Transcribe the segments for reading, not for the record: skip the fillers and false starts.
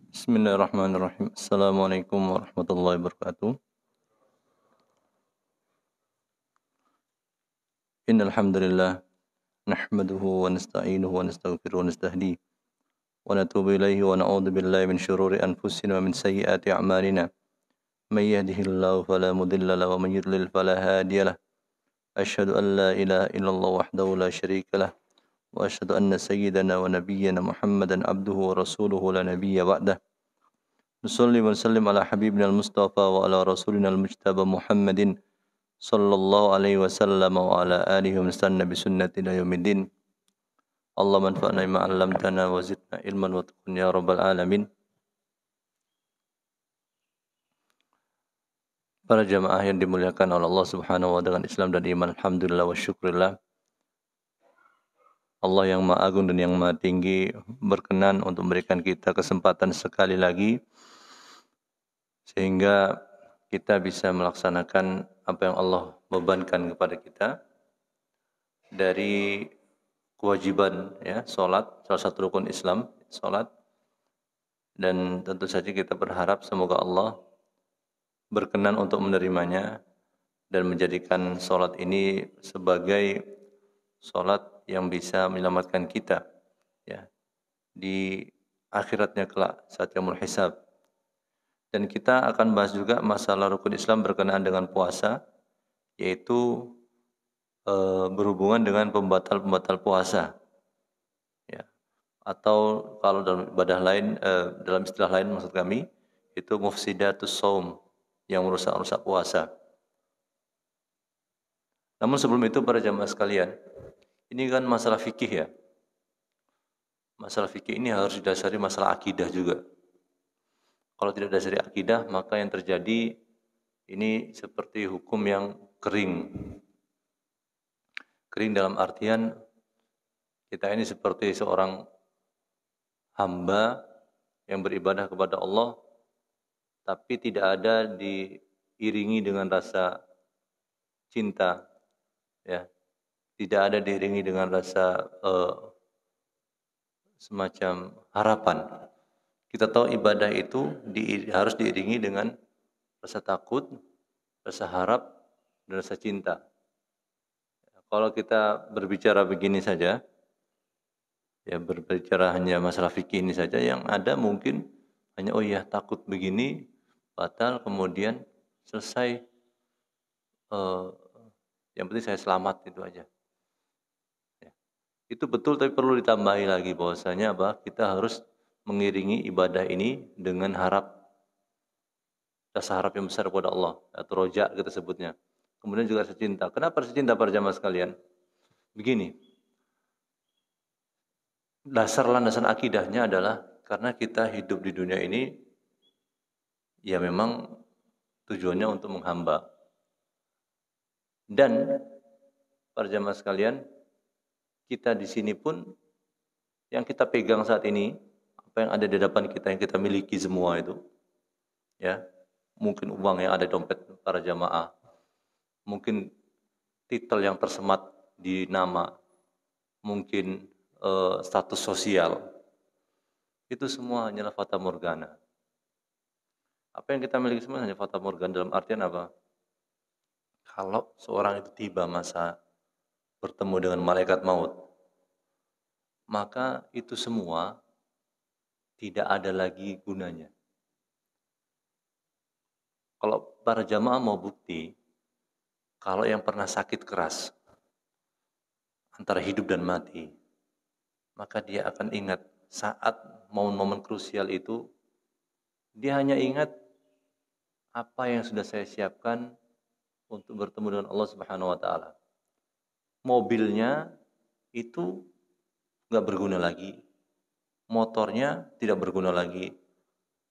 Bismillahirrahmanirrahim. Assalamualaikum warahmatullahi wabarakatuh. Innal hamdalillah nahmaduhu wa nasta'inuhu wa nastaghfiruhu wa nastahdihi wa natubu ilaihi wa na'udzu billahi min syururi anfusina wa min sayyiati a'malina. May yahdihillahu fala mudilla lahu wa may yudlil fala hadiyalah. Asyhadu an la ilaha illallah wahdahu la syarika lah wa asyhadu anna sayyidana wa nabiyyana Muhammadan abduhu wa rasuluhu la nabiyya ba'dah. Nusalli wa nusallim ala habibina al-mustafa wa ala rasulina al-mujtaba Muhammadin sallallahu alaihi wasallam wa ala alihi wa sallam bi sunnati ila yaumiddin. Allahumma anfa'na bima 'allamtana wa zidna ilman wa taqwan ya rabbal alamin. Para jamaah yang dimuliakan oleh Allah Subhanahu wa taala dengan Islam dan iman, alhamdulillah wa syukurillah. Allah yang Maha Agung dan yang Maha Tinggi berkenan untuk memberikan kita kesempatan sekali lagi sehingga kita bisa melaksanakan apa yang Allah bebankan kepada kita dari kewajiban ya salat, salah satu rukun Islam salat, dan tentu saja kita berharap semoga Allah berkenan untuk menerimanya dan menjadikan salat ini sebagai salat yang bisa menyelamatkan kita ya di akhiratnya kelak saat yaumul hisab. Dan kita akan bahas juga masalah rukun Islam berkenaan dengan puasa, yaitu berhubungan dengan pembatal-pembatal puasa ya, atau kalau dalam ibadah lain, dalam istilah lain maksud kami itu mufsidatus shaum, yang merusak-rusak puasa. Namun sebelum itu para jamaah sekalian, ini kan masalah fikih ya. Masalah fikih ini harus didasari masalah akidah juga. Kalau tidak dasari akidah, maka yang terjadi ini seperti hukum yang kering. Kering dalam artian kita ini seperti seorang hamba yang beribadah kepada Allah, tapi tidak ada diiringi dengan rasa cinta, ya, tidak ada diiringi dengan rasa semacam harapan. Kita tahu ibadah itu harus diiringi dengan rasa takut, rasa harap, dan rasa cinta. Kalau kita berbicara begini saja, ya berbicara hanya masalah fikih ini saja, yang ada mungkin hanya oh ya takut begini, batal, kemudian selesai, yang penting saya selamat, itu aja. Ya. Itu betul, tapi perlu ditambahi lagi bahwasanya kita harus mengiringi ibadah ini dengan rasa harap yang besar kepada Allah, atau roja kita sebutnya. Kemudian juga rasa cinta. Kenapa rasa cinta para jamaah sekalian? Begini, dasar landasan akidahnya adalah karena kita hidup di dunia ini, ya memang tujuannya untuk menghamba. Dan para jamaah sekalian, kita di sini pun yang kita pegang saat ini, apa yang ada di depan kita, yang kita miliki semua itu, ya, mungkin uang yang ada di dompet para jamaah, mungkin titel yang tersemat di nama, mungkin status sosial, itu semua hanyalah fata morgana. Apa yang kita miliki semua hanya fata morgana, dalam artian apa? Kalau seorang itu tiba masa bertemu dengan malaikat maut, maka itu semua tidak ada lagi gunanya. Kalau para jamaah mau bukti, kalau yang pernah sakit keras antara hidup dan mati, maka dia akan ingat saat momen-momen krusial itu, dia hanya ingat apa yang sudah saya siapkan untuk bertemu dengan Allah Subhanahu wa taala. Mobilnya itu nggak berguna lagi, motornya tidak berguna lagi,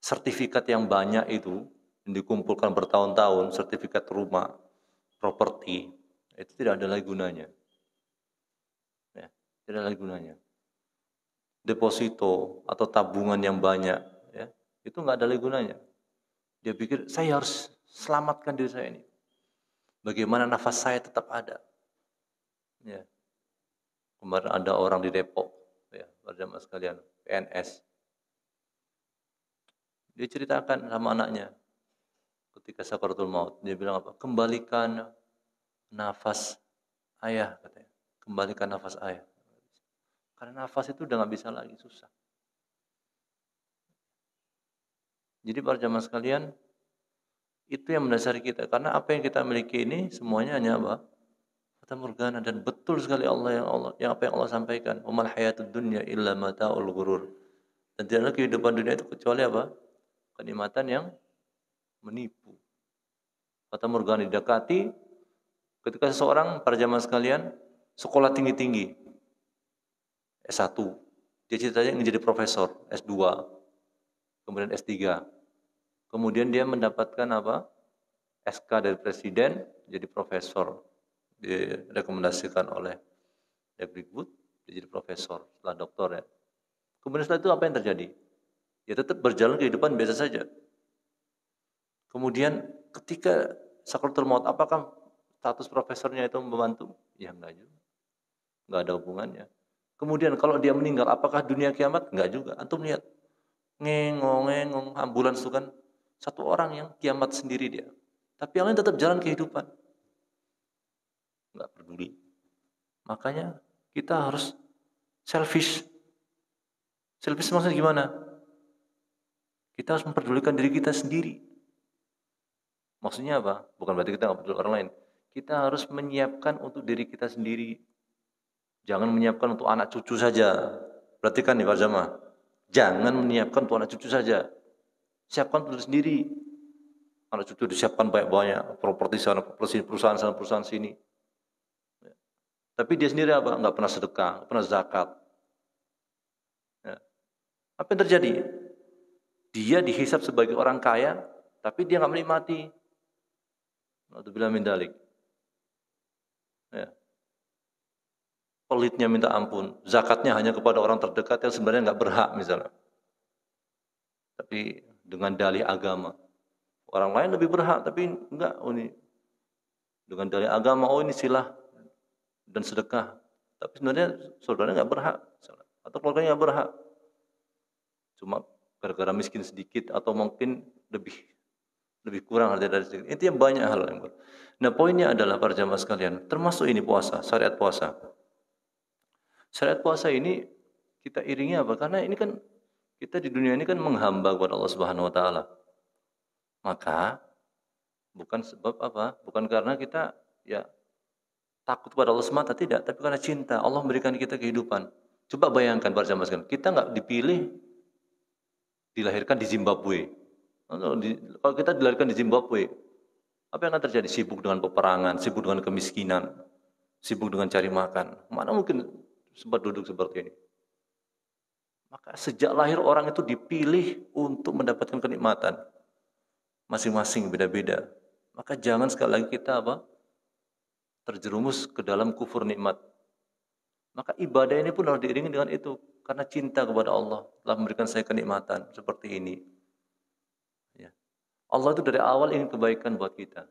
sertifikat yang banyak itu yang dikumpulkan bertahun-tahun, sertifikat rumah, properti, itu tidak ada lagi gunanya. Ya, tidak ada lagi gunanya. Deposito atau tabungan yang banyak, ya, itu nggak ada lagi gunanya. Dia pikir saya harus selamatkan diri saya ini. Bagaimana nafas saya tetap ada. Ya. Kemarin ada orang di Depok, ya, para jamaah sekalian, PNS. Dia ceritakan sama anaknya ketika sakaratul maut. Dia bilang apa? Kembalikan nafas ayah katanya. Kembalikan nafas ayah. Karena nafas itu udah nggak bisa lagi, susah. Jadi para jamaah sekalian, itu yang mendasari kita. Karena apa yang kita miliki ini semuanya hanya apa? Fata morgana. Dan betul sekali yang apa yang Allah sampaikan. Umal hayatud dunya illa mata'ul ghurur. Dan tidak ada kehidupan dunia itu kecuali apa? Kenikmatan yang menipu. Fata morgana didekati ketika seseorang, para jamaah sekalian, sekolah tinggi-tinggi, S1, dia cita-citanya ingin jadi profesor, S2, kemudian S3. Kemudian dia mendapatkan apa? SK dari presiden, jadi profesor. Direkomendasikan oleh Dikbud, dia jadi profesor, setelah doktor ya. Kemudian setelah itu apa yang terjadi? Ya tetap berjalan kehidupan biasa saja. Kemudian ketika sakaratul maut, apakah status profesornya itu membantu? Ya enggak juga. Enggak ada hubungannya. Kemudian kalau dia meninggal, apakah dunia kiamat? Enggak juga. Antum lihat, ngengong ambulans itu kan satu orang yang kiamat sendiri dia. Tapi yang lain tetap jalan kehidupan. Enggak peduli. Makanya kita harus selfish. Selfish maksudnya gimana? Kita harus memperdulikan diri kita sendiri. Maksudnya apa? Bukan berarti kita nggak peduli orang lain. Kita harus menyiapkan untuk diri kita sendiri. Jangan menyiapkan untuk anak cucu saja. Perhatikan nih Pak Jamaah. Jangan menyiapkan untuk anak cucu saja. Siapkan untuk diri sendiri. Anak cucu disiapkan banyak-banyak. Properti sana, perusahaan sana, perusahaan sini. Tapi dia sendiri apa? Nggak pernah sedekah, nggak pernah zakat. Ya. Apa yang terjadi? Dia dihisap sebagai orang kaya, tapi dia nggak menikmati. Nauzubillah min dzalik. Ya. Pelitnya minta ampun, zakatnya hanya kepada orang terdekat yang sebenarnya nggak berhak misalnya. Tapi dengan dalih agama, orang lain lebih berhak, tapi enggak. Oh ini dengan dalih agama, oh ini silah dan sedekah. Tapi sebenarnya saudaranya nggak berhak, misalnya. Atau keluarganya nggak berhak. Cuma gara-gara miskin sedikit atau mungkin lebih kurang harga dari sedikit. Intinya banyak hal yang Nah poinnya adalah para jamaah sekalian, termasuk ini puasa, syariat puasa. Syariat puasa ini kita iringi apa? Karena ini kan kita di dunia ini kan menghamba kepada Allah Subhanahu wa taala. Maka bukan sebab apa? Bukan karena kita ya takut kepada Allah semata, tidak, tapi karena cinta. Allah memberikan kita kehidupan. Coba bayangkan para jamaah sekalian, kita nggak dipilih dilahirkan di Zimbabwe. Kalau kita dilahirkan di Zimbabwe, apa yang akan terjadi? Sibuk dengan peperangan, sibuk dengan kemiskinan, sibuk dengan cari makan. Mana mungkin sempat duduk seperti ini? Maka sejak lahir orang itu dipilih untuk mendapatkan kenikmatan. Masing-masing beda-beda. Maka jangan sekali lagi kita terjerumus ke dalam kufur nikmat. Maka ibadah ini pun harus diiringi dengan itu. Karena cinta kepada Allah telah memberikan saya kenikmatan seperti ini. Ya. Allah itu dari awal ingin kebaikan buat kita.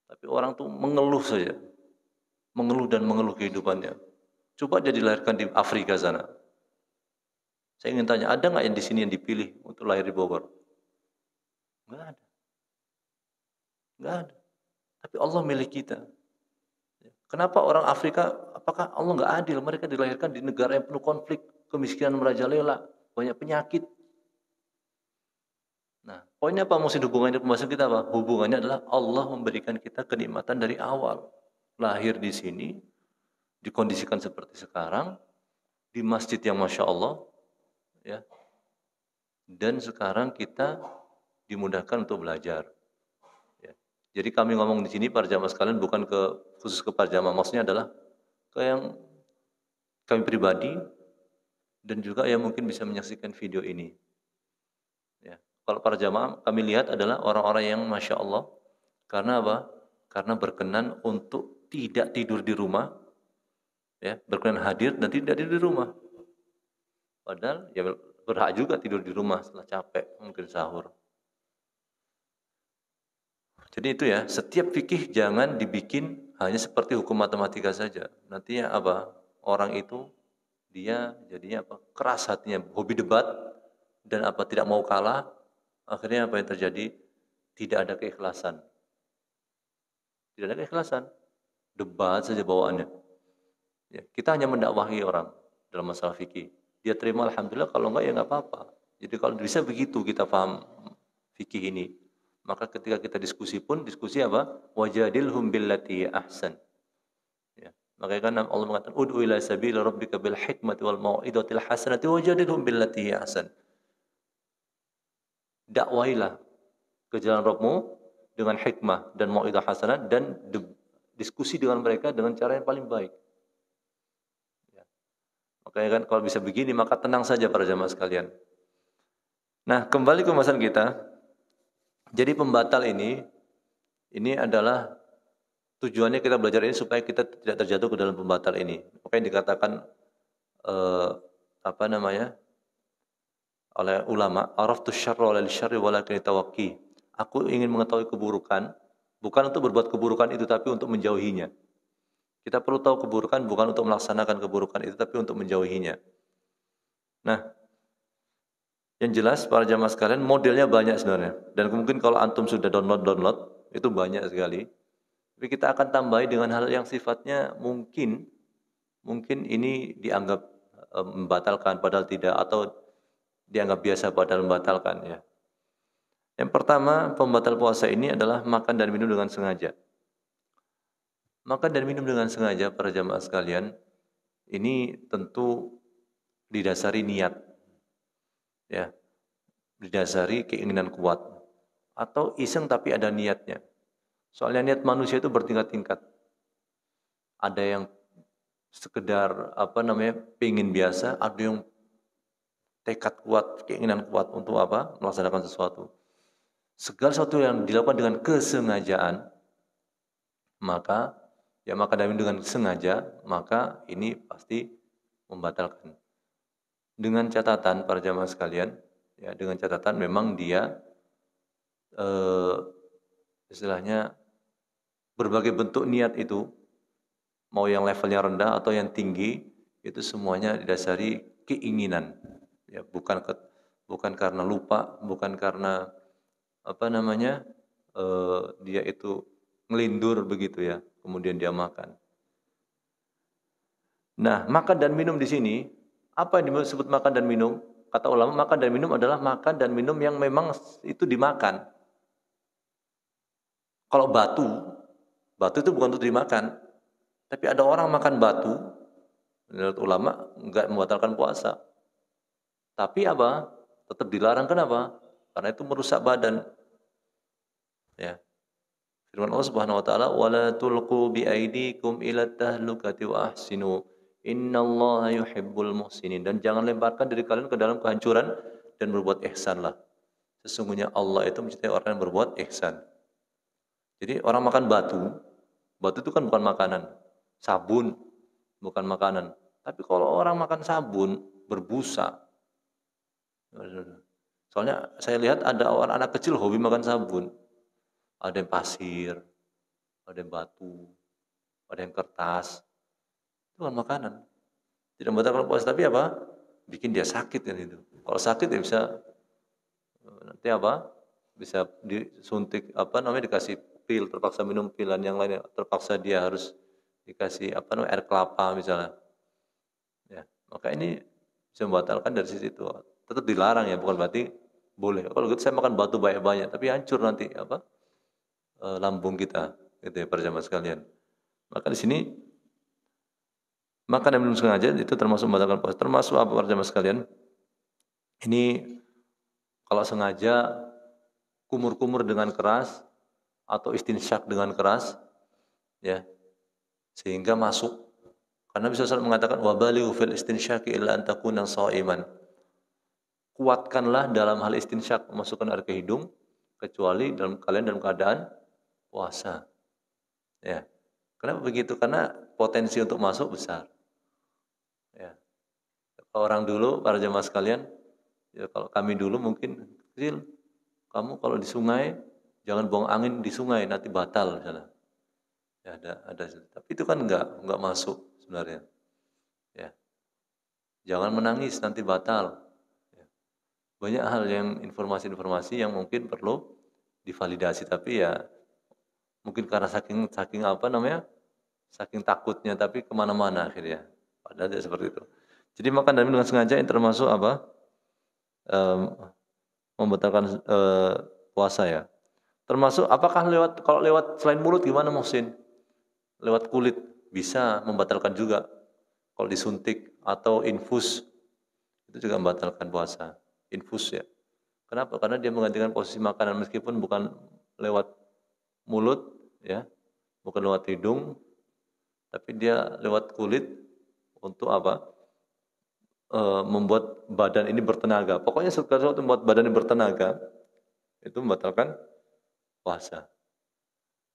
Tapi orang tuh mengeluh saja. Mengeluh dan mengeluh kehidupannya. Coba dia dilahirkan di Afrika sana. Saya ingin tanya, ada nggak yang di sini yang dipilih untuk lahir di Bogor? Nggak ada. Nggak ada. Tapi Allah milik kita. Kenapa orang Afrika, apakah Allah nggak adil? Mereka dilahirkan di negara yang penuh konflik, kemiskinan merajalela, banyak penyakit. Nah, poinnya apa? Maksud hubungannya pembahasan kita apa? Hubungannya adalah Allah memberikan kita kenikmatan dari awal. Lahir di sini, dikondisikan seperti sekarang, di masjid yang Masya Allah, ya. Dan sekarang kita dimudahkan untuk belajar. Ya. Jadi kami ngomong di sini para jamaah sekalian bukan khusus ke para jamaah, maksudnya adalah ke yang kami pribadi dan juga yang mungkin bisa menyaksikan video ini. Ya. Kalau para jamaah kami lihat adalah orang-orang yang Masya Allah, karena apa? Karena berkenan untuk tidak tidur di rumah, ya, berkenan hadir dan tidak tidur di rumah. Padahal ya berhak juga tidur di rumah setelah capek mungkin sahur. Jadi itu ya, setiap fikih jangan dibikin hanya seperti hukum matematika saja. Nantinya apa? Orang itu dia jadinya apa? Keras hatinya, hobi debat dan apa tidak mau kalah, Akhirnya apa yang terjadi? Tidak ada keikhlasan. Tidak ada keikhlasan. Debat saja bawaannya. Ya, kita hanya mendakwahi orang dalam masalah fikih. Dia terima alhamdulillah, kalau enggak ya enggak apa-apa. Jadi kalau bisa begitu kita paham fikih ini. Maka ketika kita diskusi pun diskusi apa? Wajadilhum billati ahsan. Ya. Makanya kan Allah mengatakan ud'u ila sabili rabbika bil hikmati wal mau'izatil hasanati wajadilhum billati ahsan. Dakwailah ke jalan Rabbmu dengan hikmah dan mau'izah hasanah dan diskusi dengan mereka dengan cara yang paling baik. Ya. Makanya kan kalau bisa begini maka tenang saja para jamaah sekalian. Nah, kembali ke pembahasan kita. Jadi pembatal ini adalah tujuannya kita belajar ini supaya kita tidak terjatuh ke dalam pembatal ini. Makanya dikatakan apa namanya? Oleh ulama, araftu syarra lil syarri walakin tawaqqi. Aku ingin mengetahui keburukan, bukan untuk berbuat keburukan itu tapi untuk menjauhinya. Kita perlu tahu keburukan bukan untuk melaksanakan keburukan itu tapi untuk menjauhinya. Nah, yang jelas para jamaah sekalian modelnya banyak sebenarnya. Dan mungkin kalau antum sudah download itu banyak sekali. Tapi kita akan tambahi dengan hal yang sifatnya mungkin ini dianggap membatalkan padahal tidak, atau dianggap biasa padahal membatalkan ya. Yang pertama, pembatal puasa ini adalah makan dan minum dengan sengaja. Makan dan minum dengan sengaja para jamaah sekalian ini tentu didasari niat. Ya, didasari keinginan kuat atau iseng tapi ada niatnya. Soalnya niat manusia itu bertingkat-tingkat. Ada yang sekedar pengen biasa, ada yang tekad kuat, keinginan kuat untuk melaksanakan sesuatu. Segala sesuatu yang dilakukan dengan kesengajaan, maka makan dan minum dengan sengaja, maka ini pasti membatalkan. Dengan catatan para jamaah sekalian, ya dengan catatan memang dia istilahnya berbagai bentuk niat itu, mau yang levelnya rendah atau yang tinggi, itu semuanya didasari keinginan. Ya, bukan karena lupa, bukan karena dia itu ngelindur begitu ya, kemudian dia makan. Nah, makan dan minum di sini, apa yang disebut makan dan minum? Kata ulama, makan dan minum adalah makan dan minum yang memang itu dimakan. Kalau batu itu bukan untuk dimakan. Tapi ada orang makan batu, menurut ulama enggak membatalkan puasa. Tapi apa? Tetap dilarang, kenapa? Karena itu merusak badan. Ya. Firman Allah Subhanahu wa taala, "Wala tulqu biaidikum ila tahlukati wa ahsinu. Innallaha yuhibbul muhsinin." Dan jangan lemparkan diri kalian ke dalam kehancuran dan berbuat ihsanlah. Sesungguhnya Allah itu mencintai orang yang berbuat ihsan. Jadi orang makan batu itu kan bukan makanan. Sabun bukan makanan. Tapi kalau orang makan sabun berbusa. Soalnya saya lihat ada orang anak kecil hobi makan sabun. Ada yang pasir, ada yang batu, ada yang kertas. Itu kan makanan. Tidak membatalkan puasa, tapi apa? Bikin dia sakit kan itu. Kalau sakit ya bisa nanti bisa disuntik dikasih pil, terpaksa minum pil, dan yang lainnya terpaksa dia harus dikasih air kelapa misalnya. Ya, maka ini bisa membatalkan dari sisi itu. Tetap dilarang ya, bukan berarti boleh. Kalau gitu saya makan batu banyak-banyak, tapi hancur nanti lambung kita, gitu ya para jamaah sekalian. Maka di sini makan dan minum sengaja itu termasuk membatalkan puasa. Termasuk apa para jamaah sekalian? Ini kalau sengaja kumur-kumur dengan keras atau istinsyak dengan keras, ya, sehingga masuk. Karena Nabi SAW mengatakan wabalighu fil istinsyaqi illa an takuna sha'iman. Kuatkanlah dalam hal istinsyak, memasukkan air ke hidung, kecuali kalian dalam keadaan puasa. Ya. Kenapa begitu? Karena potensi untuk masuk besar. Ya. Orang dulu, para jemaah sekalian, ya kalau kami dulu mungkin kecil, kamu kalau di sungai jangan buang angin di sungai, nanti batal misalnya. Ya ada. Tapi itu kan enggak masuk sebenarnya. Ya. Jangan menangis nanti batal. Ya. banyak hal yang informasi-informasi yang mungkin perlu divalidasi, tapi ya mungkin karena saking saking apa namanya, saking takutnya tapi kemana-mana akhirnya. Padahal tidak seperti itu. Jadi makan dan minum dengan sengaja yang termasuk apa? Em, membatalkan puasa ya. Termasuk apakah kalau lewat selain mulut gimana Muhsin? Lewat kulit bisa membatalkan juga. Kalau disuntik atau infus itu juga membatalkan puasa. Infus ya. Kenapa? Karena dia menggantikan posisi makanan meskipun bukan lewat mulut ya, bukan lewat hidung, tapi dia lewat kulit untuk apa? Membuat badan ini bertenaga. Pokoknya segala sesuatu membuat badan ini bertenaga itu membatalkan puasa.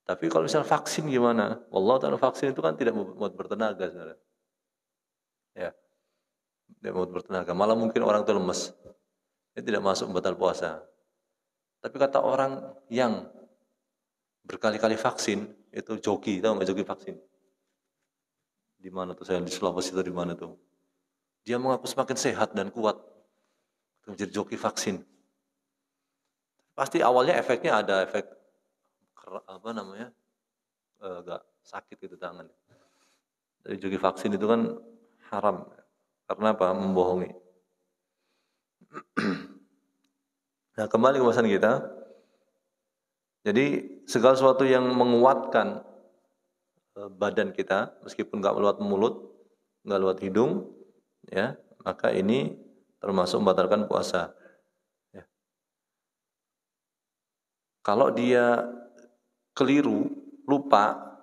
Tapi kalau misal vaksin gimana? Wallahu ta'ala vaksin itu kan tidak membuat bertenaga sebenarnya. Ya, tidak membuat bertenaga. Malah mungkin orang itu lemes. Dia tidak masuk membatal puasa. Tapi kata orang yang berkali-kali vaksin itu joki, tahu nggak joki vaksin? Di mana tuh saya di Sulawesi itu di mana tuh? Dia mengaku semakin sehat dan kuat menjadi joki vaksin. Pasti awalnya efeknya ada efek apa namanya? Agak sakit gitu tangan. Dari joki vaksin itu kan haram. Karena apa? Membohongi. Nah, kembali ke bahasan kita. Jadi segala sesuatu yang menguatkan badan kita, meskipun nggak lewat mulut, nggak lewat hidung, ya, maka ini termasuk membatalkan puasa. Ya. Kalau dia keliru, lupa,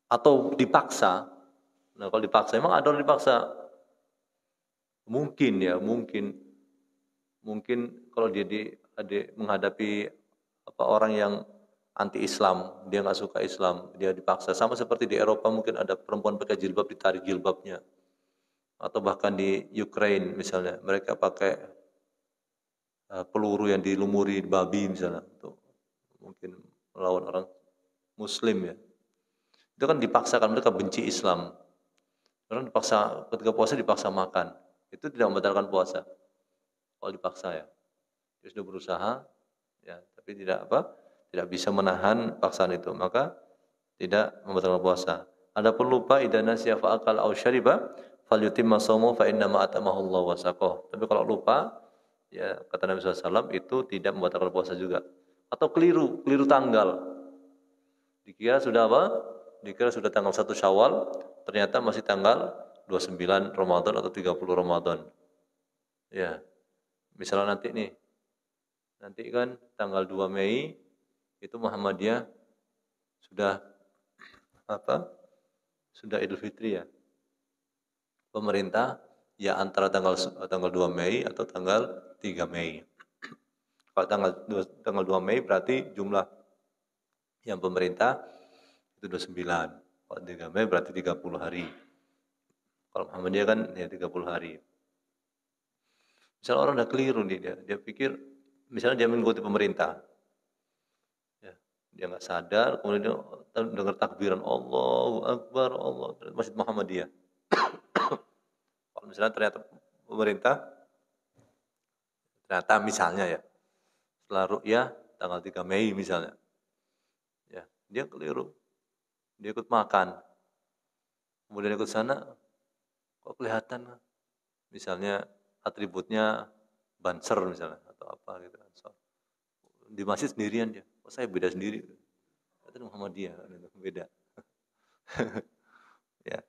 atau dipaksa, nah kalau dipaksa, emang ada orang dipaksa? Mungkin ya, mungkin kalau dia menghadapi apa orang yang anti Islam, dia nggak suka Islam, dia dipaksa. Sama seperti di Eropa mungkin ada perempuan pakai jilbab ditarik jilbabnya, atau bahkan di Ukraine misalnya mereka pakai peluru yang dilumuri babi misalnya, untuk mungkin melawan orang Muslim ya. Itu kan dipaksa kan mereka benci Islam. Orang dipaksa ketika puasa dipaksa makan, itu tidak membatalkan puasa. Kalau dipaksa ya, dia sudah berusaha ya, tapi tidak apa, tidak bisa menahan paksaan itu, maka tidak membatalkan puasa. Adapun lupa idza nasiya fa akal aw syariba falyutimma shaumahu fa inna ma atamahu Allah wa saqah. Tapi kalau lupa ya kata Nabi SAW itu tidak membatalkan puasa juga. Atau keliru tanggal. Dikira sudah apa? Dikira sudah tanggal 1 Syawal, ternyata masih tanggal 29 Ramadan atau 30 Ramadan. Ya, misalnya nanti kan tanggal 2 Mei itu Muhammadiyah sudah apa? Sudah Idul Fitri ya. Pemerintah ya antara tanggal 2 Mei atau tanggal 3 Mei. Kalau tanggal 2 Mei berarti jumlah yang pemerintah itu 29. Kalau 3 Mei berarti 30 hari. Kalau Muhammadiyah kan ya 30 hari. Misalnya orang udah keliru nih, dia pikir misalnya dia mengikuti pemerintah. Ya, dia nggak sadar, kemudian dia dengar takbiran Allahu Akbar, Allah, Masjid Muhammadiyah. Kalau misalnya ternyata pemerintah, ternyata misalnya ya, setelah ru'yah tanggal 3 Mei misalnya, ya dia keliru, dia ikut makan, kemudian ikut sana, kok kelihatan, misalnya atributnya banser misalnya atau apa gitu kan, so, di masjid sendirian dia, kok saya beda sendiri, itu Muhammadiyah beda, ya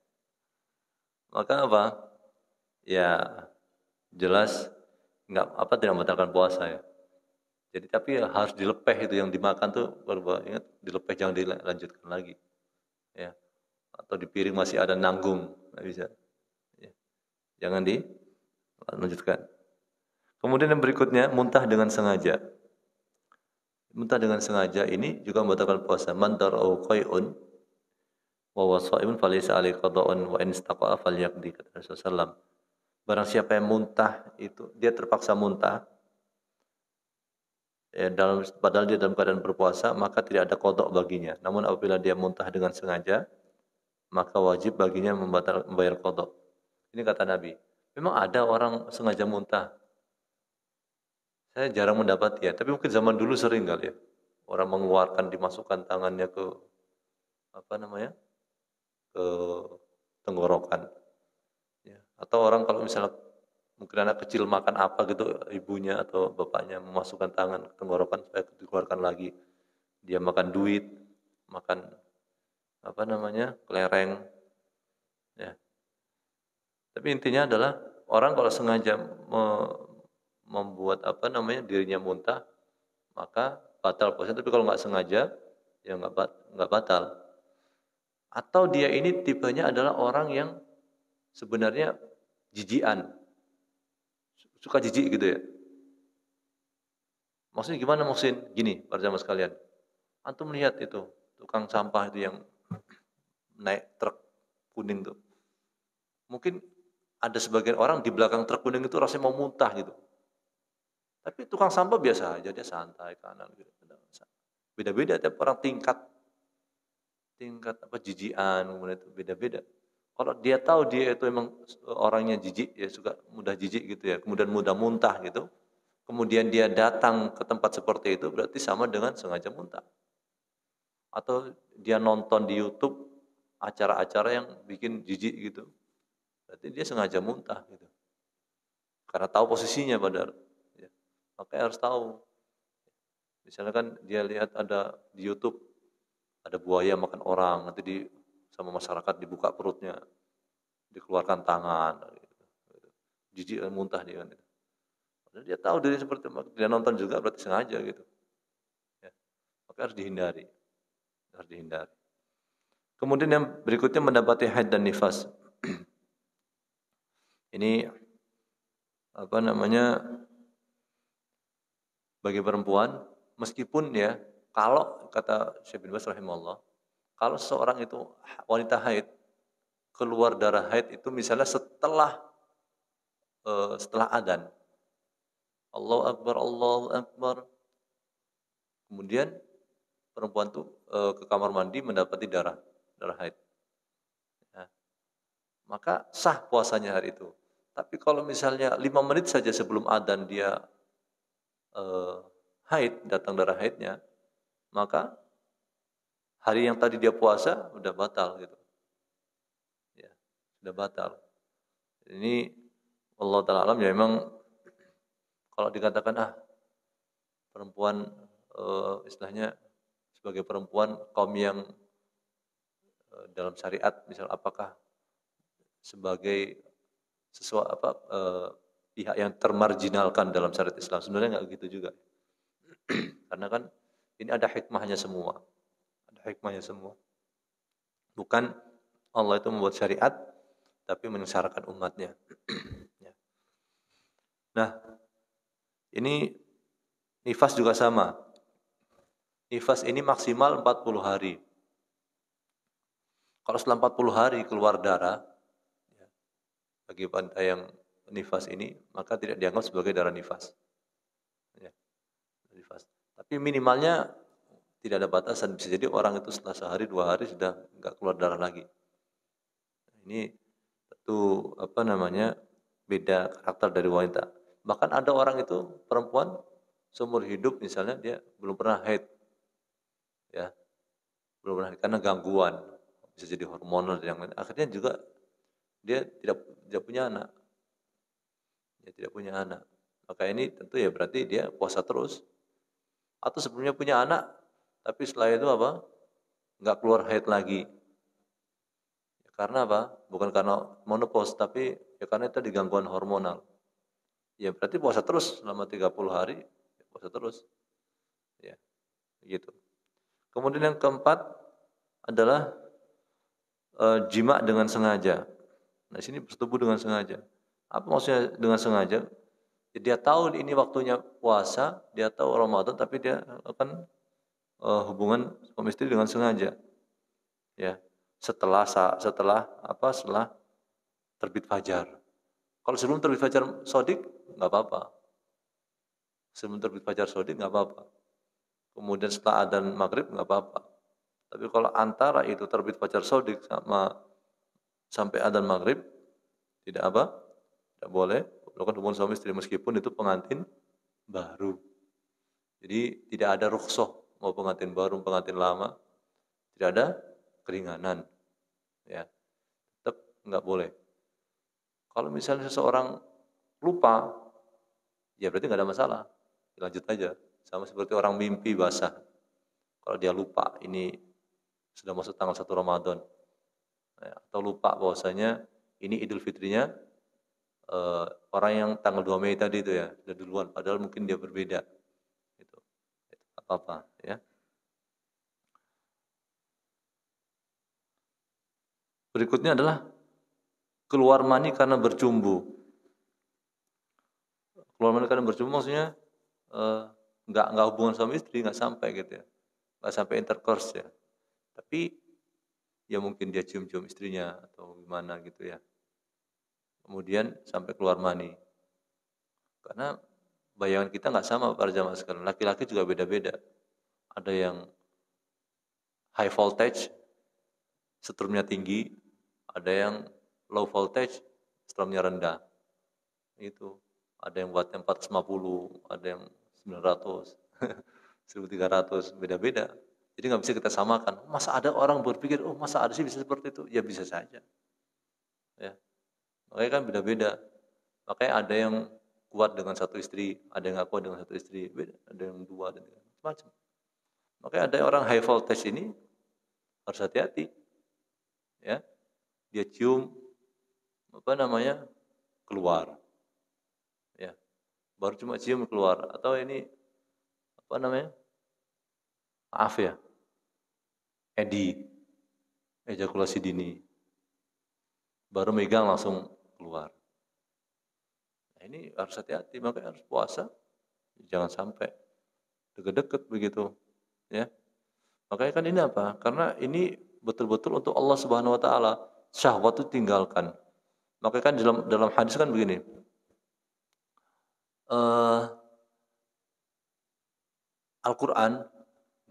maka apa, ya jelas nggak apa tidak membatalkan puasa ya. Jadi tapi ya harus dilepeh itu yang dimakan tuh, baru ingat dilepeh jangan dilanjutkan lagi, ya. Atau di piring masih ada nanggung, nggak bisa, ya. Jangan dilanjutkan. Kemudian yang berikutnya muntah dengan sengaja. Muntah dengan sengaja ini juga membatalkan puasa. Man darau qai'un wa huwa sha'imun falaysa alaihi qada'un wa in istaqa'a falyaqdi, kata Rasulullah. Barang siapa yang muntah itu dia terpaksa muntah, ya, padahal dia dalam keadaan berpuasa, maka tidak ada qada baginya. Namun apabila dia muntah dengan sengaja, maka wajib baginya membayar qada. Ini kata Nabi. Memang ada orang sengaja muntah. Saya jarang mendapat ya, tapi mungkin zaman dulu sering kali ya. Orang mengeluarkan, dimasukkan tangannya ke apa namanya, ke tenggorokan. Ya. Atau orang kalau misalnya mungkin anak kecil makan apa gitu, ibunya atau bapaknya memasukkan tangan ke tenggorokan supaya dikeluarkan lagi. Dia makan duit, makan apa namanya, kelereng. Ya. Tapi intinya adalah orang kalau sengaja membuat apa namanya dirinya muntah, maka batal puasa. Tapi kalau nggak sengaja, ya nggak batal. Atau dia ini tipenya adalah orang yang sebenarnya jijian, suka jijik gitu ya. Maksudnya gimana Muhsin? Gini, para jamaah sekalian. Antum lihat itu, tukang sampah itu yang naik truk kuning tuh. Mungkin ada sebagian orang di belakang truk kuning itu rasanya mau muntah gitu. Tapi tukang sampah biasa aja, dia santai kanan gitu. Beda-beda tiap orang tingkat apa jijian kemudian itu beda-beda. Kalau dia tahu dia itu emang orangnya jijik ya suka mudah jijik gitu ya, kemudian mudah muntah gitu. Kemudian dia datang ke tempat seperti itu berarti sama dengan sengaja muntah. Atau dia nonton di YouTube acara-acara yang bikin jijik gitu. Berarti dia sengaja muntah gitu. Karena tahu posisinya padahal. Ya. Makanya harus tahu. Misalnya kan dia lihat ada di YouTube ada buaya makan orang, nanti sama masyarakat dibuka perutnya, dikeluarkan tangan, gitu. Jijik dan muntah dia kan. Padahal dia tahu diri seperti itu, dia nonton juga berarti sengaja gitu. Ya. Maka harus dihindari. Harus dihindari. Kemudian yang berikutnya mendapati haid dan nifas. Ini apa namanya bagi perempuan meskipun ya kalau kata Syekh bin Baz rahimahullah kalau seorang itu wanita haid keluar darah haid itu misalnya setelah adzan Allahu Akbar kemudian perempuan tuh ke kamar mandi mendapati darah haid ya, maka sah puasanya hari itu. Tapi kalau misalnya 5 menit saja sebelum adzan dia haid, datang darah haidnya, maka hari yang tadi dia puasa udah batal gitu. Ya, sudah batal. Ini Allah Ta'ala alam ya memang kalau dikatakan perempuan istilahnya sebagai perempuan kaum yang dalam syariat misal apakah sebagai sesuatu pihak yang termarginalkan dalam syariat Islam sebenarnya nggak gitu juga. Karena kan ini ada hikmahnya semua. Ada hikmahnya semua. Bukan Allah itu membuat syariat tapi menyengsarakan umatnya. Ya. Nah, ini nifas juga sama. Nifas ini maksimal 40 hari. Kalau setelah 40 hari keluar darah, ya, bagi wanita yang nifas ini, maka tidak dianggap sebagai darah nifas. Ya, nifas. Tapi minimalnya tidak ada batasan. Bisa jadi orang itu setelah sehari, 2 hari sudah nggak keluar darah lagi. Ini tentu apa namanya beda karakter dari wanita. Bahkan ada orang itu perempuan seumur hidup misalnya dia belum pernah haid, ya belum pernah haid karena gangguan bisa jadi hormonal dan yang lain. Akhirnya juga dia tidak punya anak, dia tidak punya anak. Maka ini tentu ya berarti dia puasa terus. Atau sebelumnya punya anak, tapi setelah itu apa? Nggak keluar haid lagi. Ya, karena apa? Bukan karena menopause, tapi ya karena itu di gangguan hormonal. Ya berarti puasa terus selama 30 hari, ya puasa terus. Ya, gitu. Kemudian yang keempat adalah jima dengan sengaja. Nah, sini bersetubuh dengan sengaja. Apa maksudnya dengan sengaja? Ya, dia tahu ini waktunya puasa, dia tahu Ramadan, tapi dia akan hubungan suami istri dengan sengaja. Ya, setelah terbit fajar. Kalau sebelum terbit fajar sodik nggak apa-apa. Sebelum terbit fajar sodik nggak apa-apa. Kemudian setelah adzan maghrib nggak apa-apa. Tapi kalau antara itu terbit fajar sodik sama sampai adzan maghrib tidak apa, tidak boleh melakukan hubungan suami istri meskipun itu pengantin baru. Jadi tidak ada rukhsah, mau pengantin baru, pengantin lama, tidak ada keringanan. Ya, tetap nggak boleh. Kalau misalnya seseorang lupa, ya berarti nggak ada masalah. Lanjut aja. Sama seperti orang mimpi basah. Kalau dia lupa, ini sudah masuk tanggal 1 Ramadan. Ya, atau lupa bahwasanya ini Idul Fitrinya eh, orang yang tanggal 2 Mei tadi itu ya, sudah duluan. Padahal mungkin dia berbeda. Itu apa-apa ya. Berikutnya adalah keluar mani karena bercumbu. Keluar mani karena bercumbu maksudnya eh, nggak hubungan suami istri, nggak sampai gitu ya, nggak sampai intercourse ya. Tapi ya mungkin dia cium-cium istrinya atau gimana gitu ya. Kemudian sampai keluar mani. Karena bayangan kita nggak sama para jamaah sekalian. Laki-laki juga beda-beda. Ada yang high voltage, strumnya tinggi, ada yang low voltage, strumnya rendah. Itu. Ada yang wattnya 450, ada yang 900, 1300, beda-beda. Jadi nggak bisa kita samakan. Masa ada orang berpikir, oh masa ada sih bisa seperti itu? Ya bisa saja. Ya. Makanya kan beda-beda. Makanya ada yang kuat dengan satu istri, ada yang nggak kuat dengan satu istri, beda. Ada yang dua dan macam. Makanya ada orang high voltage ini harus hati-hati. Ya, dia cium apa namanya keluar. Ya, baru cuma cium keluar. Atau ini apa namanya? Maaf ya, edi, ejakulasi dini. Baru megang langsung keluar. Nah, ini harus hati-hati, makanya harus puasa. Jangan sampai deket-deket begitu. Ya. Makanya kan ini apa? Karena ini betul-betul untuk Allah Subhanahu wa taala. Syahwat itu tinggalkan. Makanya kan dalam hadis kan begini. Al-Qur'an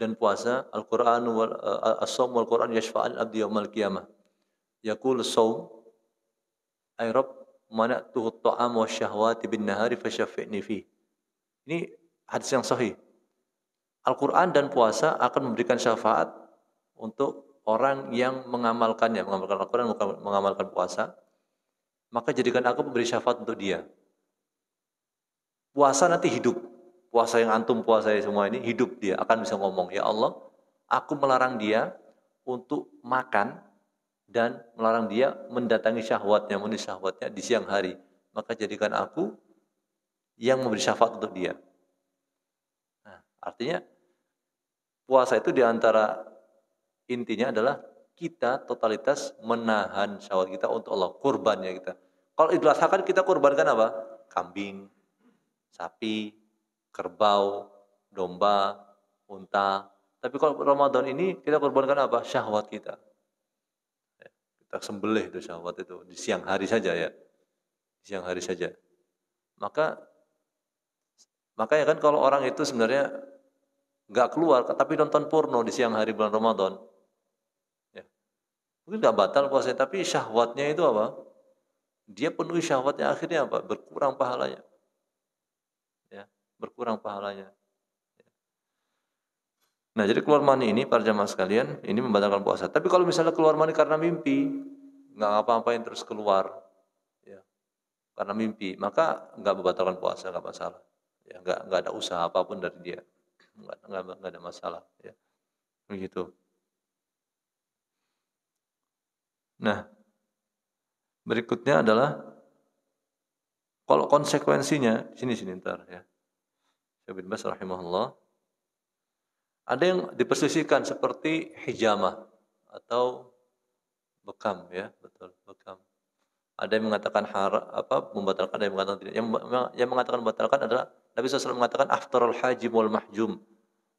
dan puasa, Al-Qur'an wal as-shaum wal Qur'an yashfa'an abdi yaumil qiyamah. Yaqulu as-shaum ay rabb mana'tuhu at-ta'am wasyahawati bin nahari fasyaffi'ni fi. Ini hadis yang sahih. Al-Quran dan puasa akan memberikan syafaat untuk orang yang mengamalkannya, mengamalkan Al-Quran, mengamalkan puasa, maka jadikan aku memberi syafaat untuk dia. Puasa nanti hidup. Puasa yang antum puasai semua ini, hidup dia. Akan bisa ngomong, ya Allah, aku melarang dia untuk makan dan melarang dia mendatangi syahwatnya, memenuhi syahwatnya di siang hari. Maka jadikan aku yang memberi syafaat untuk dia. Nah, artinya puasa itu diantara intinya adalah kita totalitas menahan syahwat kita untuk Allah, kurbannya kita. Kalau Idul Adha kan kita kurbankan apa? Kambing, sapi, kerbau, domba, unta. Tapi kalau Ramadan ini kita kurbankan apa? Syahwat kita. Kita sembelih itu syahwat itu di siang hari saja ya. Di siang hari saja. Makanya kan kalau orang itu sebenarnya nggak keluar tapi nonton porno di siang hari bulan Ramadan, ya, mungkin nggak batal puasanya, tapi syahwatnya itu apa? Dia penuhi syahwatnya, akhirnya apa? Berkurang pahalanya. Ya, berkurang pahalanya. Nah, jadi keluar mani ini para jamaah sekalian, ini membatalkan puasa. Tapi kalau misalnya keluar mani karena mimpi, nggak ngapa-ngapain terus keluar, ya, karena mimpi, maka nggak membatalkan puasa, nggak masalah. Ya, nggak ada usaha apapun dari dia, nggak ada masalah. Ya, begitu. Nah, berikutnya adalah kalau konsekuensinya, sini ntar ya. Syekh bin Baz rahimahullah, ada yang dipersisihkan seperti hijamah atau bekam ya, betul, bekam. Ada yang mengatakan membatalkan, ada yang mengatakan tidak. Yang mengatakan membatalkan adalah Nabi SAW mengatakan aftarul hajim wal mahjum.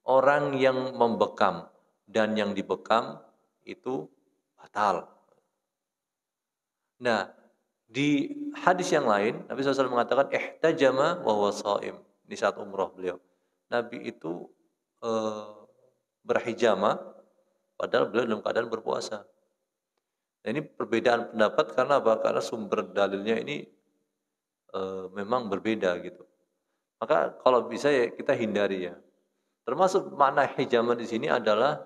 Orang yang membekam dan yang dibekam itu batal. Nah, di hadis yang lain Nabi SAW mengatakan ihtajama wa huwa shaim. Di saat umrah beliau. Nabi itu berhijama padahal beliau dalam keadaan berpuasa. Nah, ini perbedaan pendapat karena apa? Karena sumber dalilnya ini memang berbeda gitu. Maka kalau bisa ya kita hindari ya. Termasuk makna hijama di sini adalah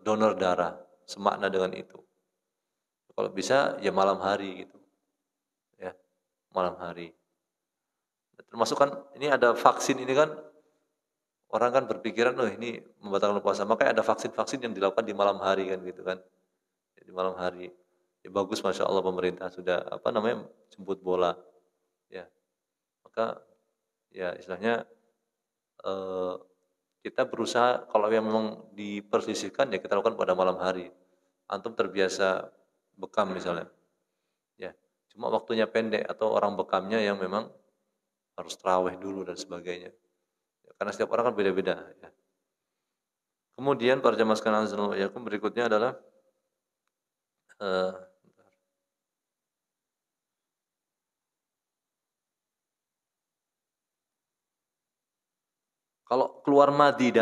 donor darah, semakna dengan itu. Kalau bisa ya malam hari gitu, ya malam hari. Termasuk kan ini ada vaksin ini kan orang kan berpikiran, oh ini membatalkan puasa. Makanya ada vaksin-vaksin yang dilakukan di malam hari kan gitu kan. Di malam hari. Ya bagus Masya Allah pemerintah sudah apa namanya jemput bola. Ya, maka ya istilahnya eh, kita berusaha kalau yang memang dipersisihkan ya kita lakukan pada malam hari. Antum terbiasa bekam misalnya. Ya, cuma waktunya pendek atau orang bekamnya yang memang harus terawih dulu dan sebagainya. Ya, karena setiap orang kan beda-beda. Ya. Kemudian para jamaah sekalian azza berikutnya adalah eh, kalau keluar madi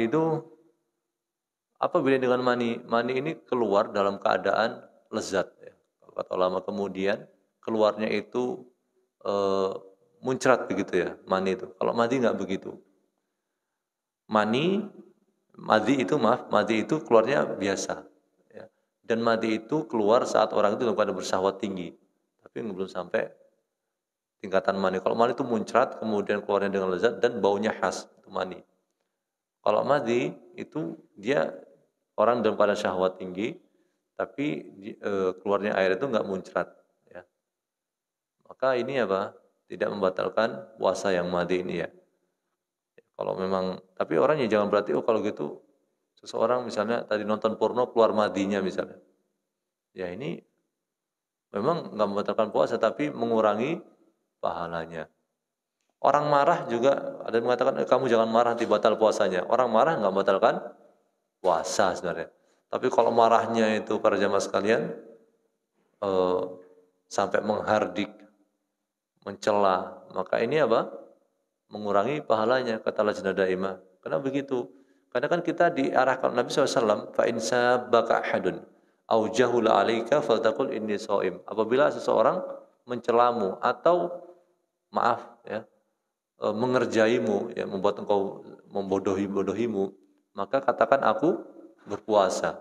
itu apa beda dengan mani? Mani ini keluar dalam keadaan lezat. Ya. Kalau kata ulama kemudian keluarnya itu eh, muncrat begitu ya mani itu. Kalau madi nggak begitu. Mani, madi itu keluarnya biasa. Ya. Dan madi itu keluar saat orang itu dalam keadaan bersyahwat tinggi. Tapi belum sampai tingkatan mani. Kalau mani itu muncrat, kemudian keluarnya dengan lezat dan baunya khas, itu mani. Kalau madi itu dia orang dalam keadaan syahwat tinggi, tapi keluarnya air itu nggak muncrat. Ya. Maka ini apa? Tidak membatalkan puasa yang madi ini ya. Kalau memang, tapi orangnya jangan berarti oh kalau gitu seseorang misalnya tadi nonton porno keluar madinya misalnya. Ya ini memang nggak membatalkan puasa tapi mengurangi pahalanya. Orang marah juga ada yang mengatakan kamu jangan marah nanti batal puasanya. Orang marah nggak membatalkan puasa sebenarnya. Tapi kalau marahnya itu para jamaah sekalian eh, sampai menghardik, mencela, maka ini apa? Mengurangi pahalanya kata lajnah daimah. Karena begitu. Karena kan kita diarahkan Nabi SAW, fa in sabaka ahadun au jahula 'alaika faltaqul inni shaim. Apabila seseorang mencelamu atau maaf ya, mengerjaimu ya membuat engkau membodohi-bodohimu, maka katakan aku berpuasa.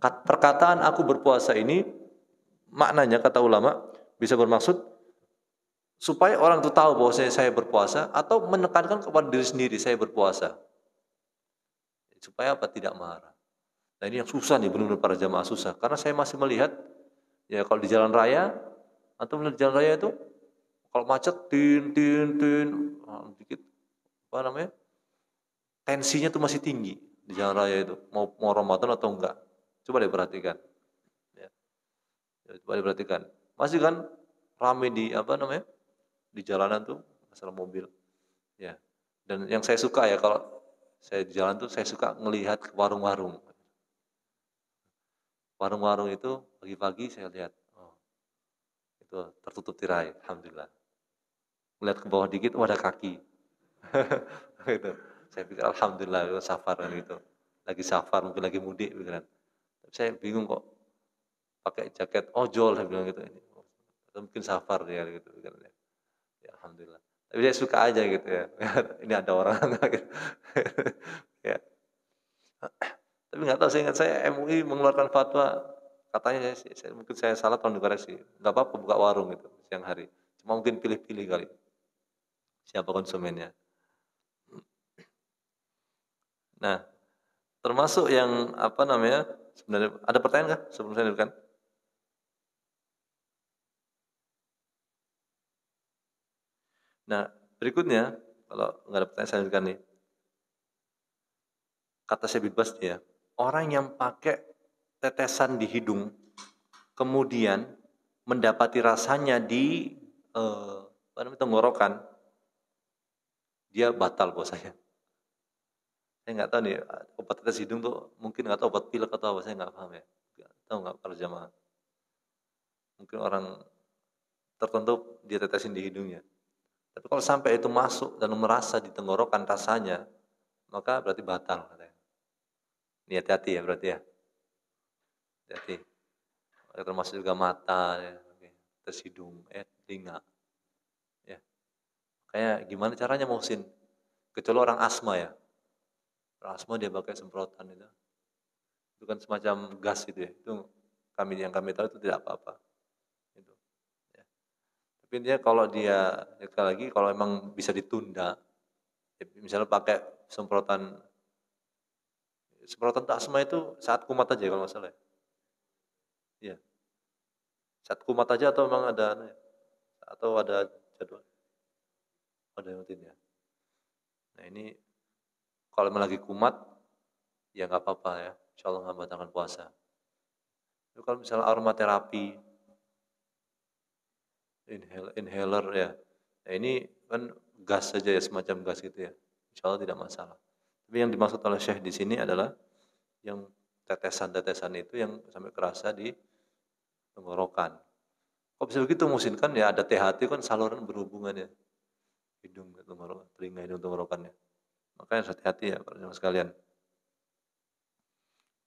Perkataan aku berpuasa ini maknanya kata ulama bisa bermaksud supaya orang itu tahu bahwa saya berpuasa atau menekankan kepada diri sendiri saya berpuasa. Supaya apa? Tidak marah. Nah ini yang susah nih benar-benar para jamaah susah. Karena saya masih melihat ya kalau di jalan raya atau di jalan raya itu kalau macet tin dikit apa namanya? Tensinya tuh masih tinggi di jalan raya itu. Mau Ramadan atau enggak. Coba deh perhatikan. Ya, coba diperhatikan. Masih kan ramai di apa namanya? Di jalanan tuh masalah mobil. Ya. Dan yang saya suka ya kalau saya di jalan tuh saya suka ngelihat ke warung-warung. Warung-warung itu pagi-pagi saya lihat, oh, itu tertutup tirai, alhamdulillah. Melihat ke bawah dikit, oh ada kaki. Gitu. Saya pikir alhamdulillah itu safar kan gitu. Lagi safar mungkin lagi mudik pikiran. Saya bingung kok pakai jaket ojol saya bilang gitu. Atau mungkin safar dia gitu pikiran. Ya alhamdulillah. Tapi saya suka aja gitu ya. Ini ada orang gitu. Ya. Tapi nggak tahu, saya ingat saya MUI mengeluarkan fatwa, katanya mungkin saya salah tolong dikoreksi, nggak apa-apa buka warung itu siang hari, cuma mungkin pilih-pilih kali siapa konsumennya. Nah, termasuk yang apa namanya, sebenarnya ada pertanyaan nggak sebelum saya lanjutkan? Nah, berikutnya kalau nggak ada pertanyaan saya lanjutkan nih, kata Syed Bas ya, orang yang pakai tetesan di hidung kemudian mendapati rasanya di apa namanya, tenggorokan, dia batal puasanya. Saya nggak tahu nih, obat tetes hidung tuh mungkin nggak tahu obat pilek atau apa, saya nggak paham ya. Nggak tahu nggak para jamaah. Mungkin orang tertentu dia tetesin di hidungnya. Tapi kalau sampai itu masuk dan merasa di tenggorokan rasanya, maka berarti batal katanya. Ini hati-hati ya berarti ya. Hati-hati. Termasuk juga mata ya. tes hidung, telinga, ya. Kayak gimana caranya Muhsin? Kecuali orang asma ya. Orang asma dia pakai semprotan itu. Itu kan semacam gas itu ya. Itu yang kami tahu itu tidak apa-apa. Itu. Ya. Tapi dia kalau dia sekali lagi kalau memang bisa ditunda, ya, misalnya pakai semprotan asma itu saat kumat aja kalau nggak salah. Ya. Saat kumat aja atau memang ada atau ada jadwal? Ada yang rutin ya. Nah ini kalau memang lagi kumat ya nggak apa-apa ya. Insya Allah nggak batalkan puasa. Itu kalau misalnya aromaterapi, inhaler ya. Nah ini kan gas saja ya, semacam gas gitu ya. Insya Allah tidak masalah. Tapi yang dimaksud oleh Syekh di sini adalah yang tetesan-tetesan itu yang sampai kerasa di tenggorokan. Kok bisa begitu Musin? Kan ya ada THT kan saluran berhubungan ya. Hidung, tenggorokan, telinga, hidung, tenggorokannya. Makanya harus hati-hati ya para sekalian.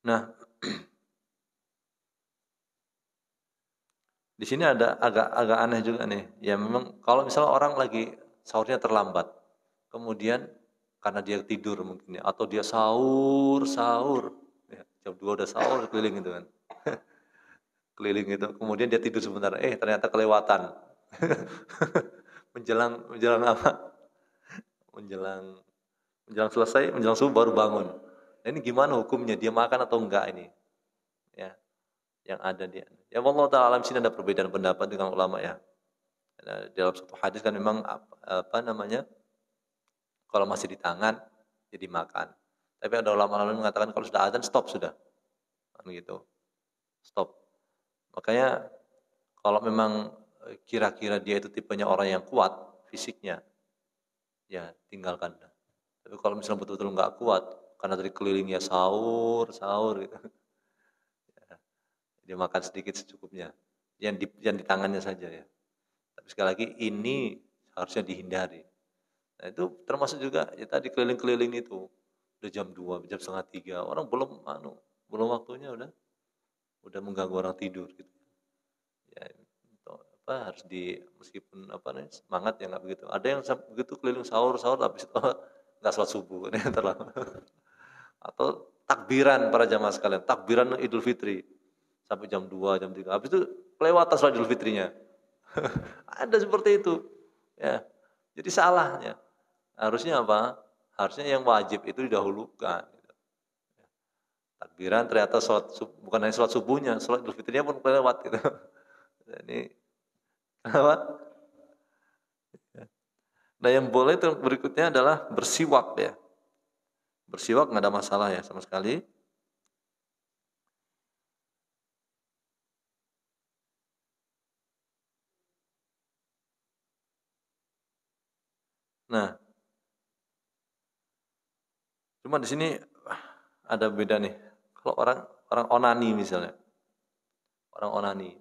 Nah, di sini ada agak aneh juga nih. Ya memang kalau misalnya orang lagi sahurnya terlambat, kemudian karena dia tidur mungkin ya, atau dia sahur, ya, jam 2 udah sahur keliling itu kan. Keliling itu, kemudian dia tidur sebentar, ternyata kelewatan. menjelang apa? Menjelang selesai, menjelang subuh baru bangun. Nah, ini gimana hukumnya? Dia makan atau enggak ini? Ya, yang ada dia. Ya Allah Ta'ala alam sini ada perbedaan pendapat dengan ulama ya. Nah, dalam satu hadis kan memang apa namanya? Kalau masih di tangan jadi makan. Tapi ada ulama-ulama yang mengatakan kalau sudah azan stop sudah. Kan gitu. Stop. Makanya kalau memang kira-kira dia itu tipenya orang yang kuat fisiknya, ya tinggalkan. Tapi kalau misalnya betul-betul nggak kuat, karena dari kelilingnya sahur gitu, ya, dia makan sedikit secukupnya, yang di tangannya saja ya. Tapi sekali lagi ini harusnya dihindari. Nah itu termasuk juga ya tadi keliling-keliling itu, udah jam 2, jam setengah 3, orang belum waktunya udah mengganggu orang tidur gitu. Ya, apa harus meskipun apa nih semangat ya nggak begitu. Ada yang begitu keliling sahur habis itu nggak sholat subuh ini terlalu. Atau takbiran para jamaah sekalian, takbiran Idul Fitri sampai jam 2, jam 3. Habis itu kelewatan sholat Idul Fitrinya. Ada seperti itu. Ya. Jadi salahnya. Harusnya apa? Harusnya yang wajib itu didahulukan. Takbiran ternyata bukan hanya sholat subuhnya, sholat Idul Fitrinya pun kelewat gitu. Ini apa? Nah yang boleh itu berikutnya adalah bersiwak ya. Bersiwak nggak ada masalah ya sama sekali. Nah, cuma di sini ada beda nih. Kalau orang onani misalnya, orang onani,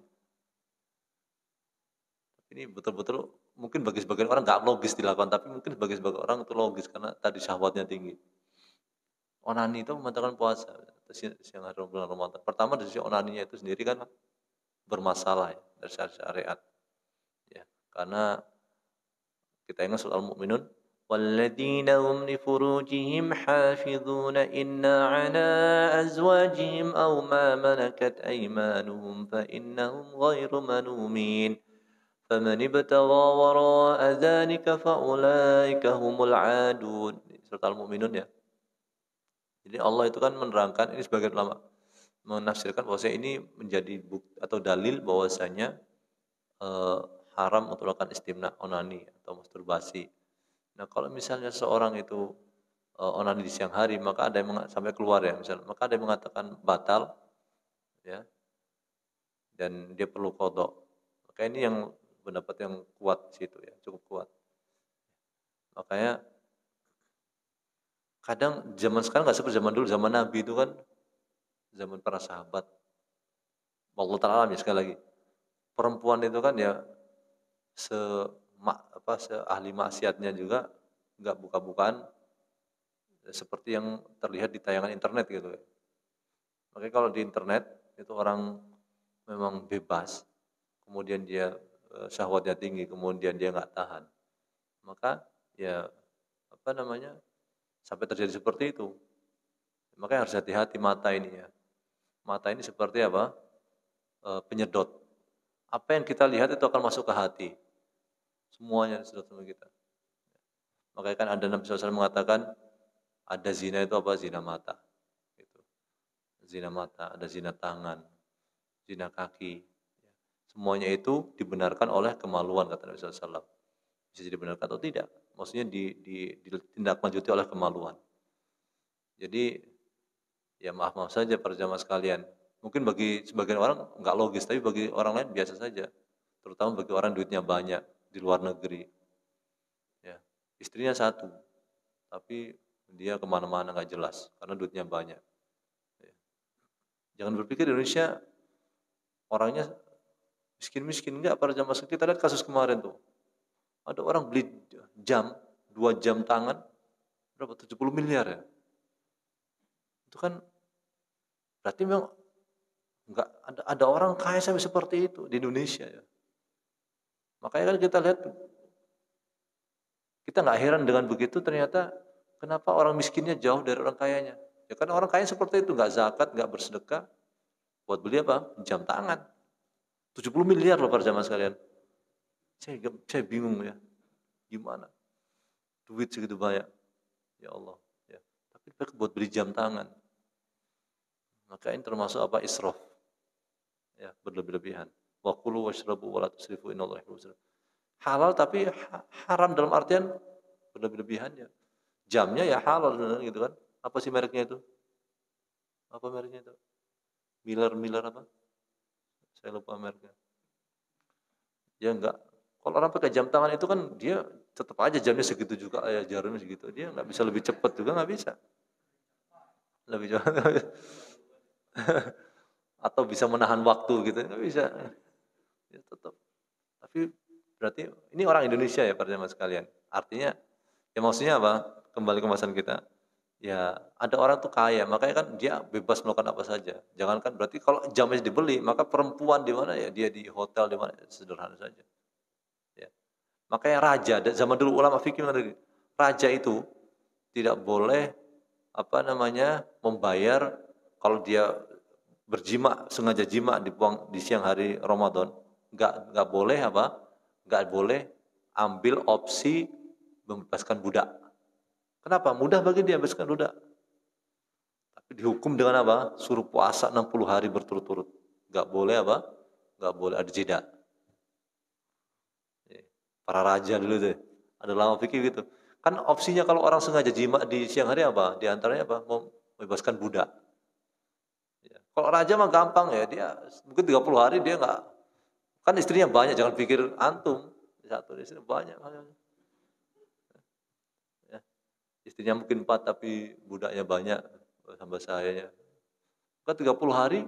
ini betul-betul mungkin bagi sebagian orang nggak logis dilakukan, tapi mungkin bagi sebagian orang itu logis karena tadi syahwatnya tinggi. Onani itu membatalkan puasa siang hari bulan Ramadan. Pertama dari sisi onaninya itu sendiri kan bermasalah ya, dari syariat. Ya, karena kita ingat soal mukminun والذين هم لفروجهم حافظون إلا على أزواجهم أو ما ملكت أيمانهم فإنهم غير ملومين فمن ابتغى وراء ذلك فأولئك هم العادون. Surat Al-Mu'minun ya. Jadi Allah itu kan menerangkan ini sebagian ulama menafsirkan bahwa ini menjadi bukti atau dalil bahwasanya eh, haram untuk melakukan istimna onani atau masturbasi. Nah kalau misalnya seorang itu onani di siang hari maka ada yang sampai keluar ya misalnya maka ada yang mengatakan batal ya dan dia perlu qadha. Maka ini yang pendapat yang kuat di situ ya cukup kuat. Makanya kadang zaman sekarang nggak seperti zaman dulu, zaman Nabi itu kan zaman para sahabat. Allah Ta'ala ya sekali lagi. Perempuan itu kan ya se ahli maksiatnya juga nggak buka-bukaan seperti yang terlihat di tayangan internet gitu ya. Makanya kalau di internet itu orang memang bebas, kemudian dia syahwatnya tinggi, kemudian dia nggak tahan, maka ya apa namanya sampai terjadi seperti itu. Makanya harus hati-hati mata ini ya. Mata ini seperti apa? Penyedot. Apa yang kita lihat itu akan masuk ke hati. Semuanya disedot sama kita. Makanya kan ada Nabi SAW mengatakan ada zina itu apa? Zina mata. Gitu. Zina mata, ada zina tangan, zina kaki. Semuanya itu dibenarkan oleh kemaluan kata Nabi SAW. Bisa dibenarkan atau tidak. Maksudnya ditindaklanjuti oleh kemaluan. Jadi ya maaf-maaf saja para jamaah sekalian. Mungkin bagi sebagian orang nggak logis, tapi bagi orang lain biasa saja. Terutama bagi orang duitnya banyak di luar negeri. Ya, istrinya satu, tapi dia kemana-mana nggak jelas karena duitnya banyak. Ya. Jangan berpikir Indonesia orangnya miskin-miskin, enggak para jamaah sekalian. Kita lihat kasus kemarin tuh. Ada orang beli jam, 2 jam tangan, berapa? 70 miliar ya. Itu kan berarti memang enggak ada orang kaya sampai seperti itu di Indonesia ya. Makanya kan kita lihat, kita nggak heran dengan begitu ternyata kenapa orang miskinnya jauh dari orang kayanya. Ya kan orang kaya seperti itu, nggak zakat, nggak bersedekah, buat beli apa? Jam tangan. 70 miliar loh para jamaah sekalian. Saya bingung ya, gimana? Duit segitu banyak, ya Allah. Ya. Tapi buat beli jam tangan. Maka ini termasuk apa? Israf. Ya, berlebih-lebihan. Wa kulu washrabu wa la tusrifu innallaha yuhibbul musrifin. Halal tapi haram dalam artian berlebih-lebihannya. Jamnya ya halal gitu kan. Apa sih mereknya itu? Apa mereknya itu? Miller apa? Saya lupa mereknya. Ya enggak. Kalau orang pakai jam tangan itu kan dia tetap aja jamnya segitu juga, ya jarumnya segitu. Dia nggak bisa lebih cepat juga nggak bisa. Lebih cepat. Atau bisa menahan waktu gitu nggak bisa. Ya tetap. Tapi berarti ini orang Indonesia ya para jemaah sekalian. Artinya ya maksudnya apa? Kembali ke pembahasan kita. Ya, ada orang tuh kaya, makanya kan dia bebas melakukan apa saja. Jangankan berarti kalau jamnya dibeli, maka perempuan di mana ya? Dia di hotel di mana? Sederhana saja. Ya. Makanya raja, zaman dulu ulama fikih mengatakan, raja itu tidak boleh apa namanya membayar kalau dia berjima sengaja jima di siang hari Ramadan, nggak boleh apa? Nggak boleh ambil opsi membebaskan budak. Kenapa? Mudah bagi dia bebaskan budak. Tapi dihukum dengan apa? Suruh puasa 60 hari berturut-turut. Nggak boleh apa? Nggak boleh ada jeda. Para raja dulu tuh. Ada lama fikir gitu. Kan opsinya kalau orang sengaja jima di siang hari apa? Di antaranya apa? Membebaskan budak. Ya. Kalau raja mah gampang ya. Dia mungkin 30 hari dia nggak. Kan istrinya banyak. Jangan pikir antum. Satu istrinya banyak. Ya. Istrinya mungkin 4 tapi budaknya banyak. Sampai saya. Kan 30 hari.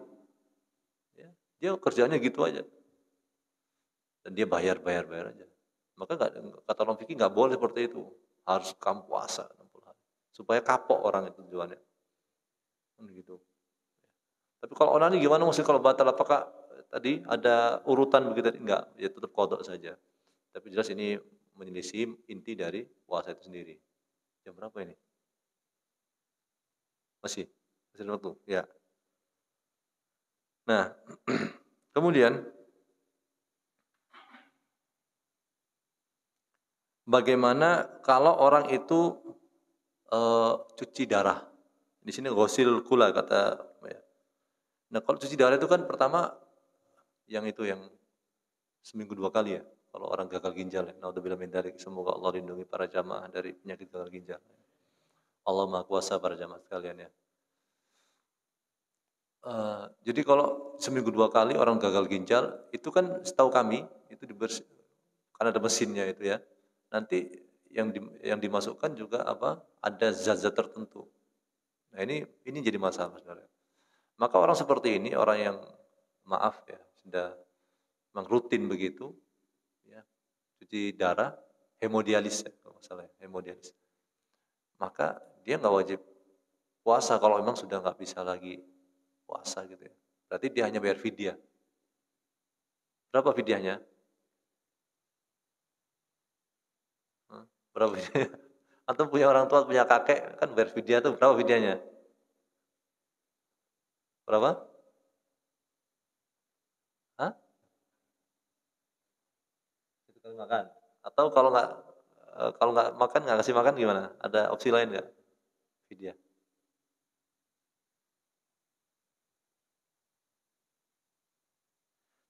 Ya, dia kerjanya gitu aja. Dan dia bayar aja. Maka kata orang fikih nggak boleh seperti itu. Harus kamu puasa 60 hari. Supaya kapok orang itu tujuannya. Gitu. Tapi kalau onani gimana maksudnya kalau batal? Apakah tadi ada urutan begitu? Enggak, ya tetap qada saja. Tapi jelas ini menyelisih inti dari puasa itu sendiri. Jam berapa ini? Masih ada waktu. Ya. Nah, kemudian bagaimana kalau orang itu cuci darah? Di sini ghusil kula kata ya. Nah, kalau cuci darah itu kan pertama yang seminggu 2 kali ya. Kalau orang gagal ginjal ya. Naudzubillah min dzalik. Semoga Allah lindungi para jamaah dari penyakit gagal ginjal. Allah Maha Kuasa para jamaah sekalian ya. Jadi kalau seminggu 2 kali orang gagal ginjal itu kan setahu kami itu karena ada mesinnya itu ya. Nanti yang dimasukkan juga apa? Ada zat-zat tertentu. Nah ini jadi masalah sebenarnya. Maka orang seperti ini orang yang maaf ya sudah memang rutin begitu, ya cuci darah, hemodialis ya, kalau salah hemodialis. Maka dia nggak wajib puasa kalau memang sudah nggak bisa lagi puasa gitu ya. Berarti dia hanya bayar fidyah. Berapa fidyahnya? Berapa fidyanya? Atau punya orang tua, punya kakek, kan bayar fidyah tuh berapa fidyahnya? Berapa? Hah? Itu kali makan. Atau kalau nggak makan, nggak kasih makan gimana? Ada opsi lain nggak? Fidyah.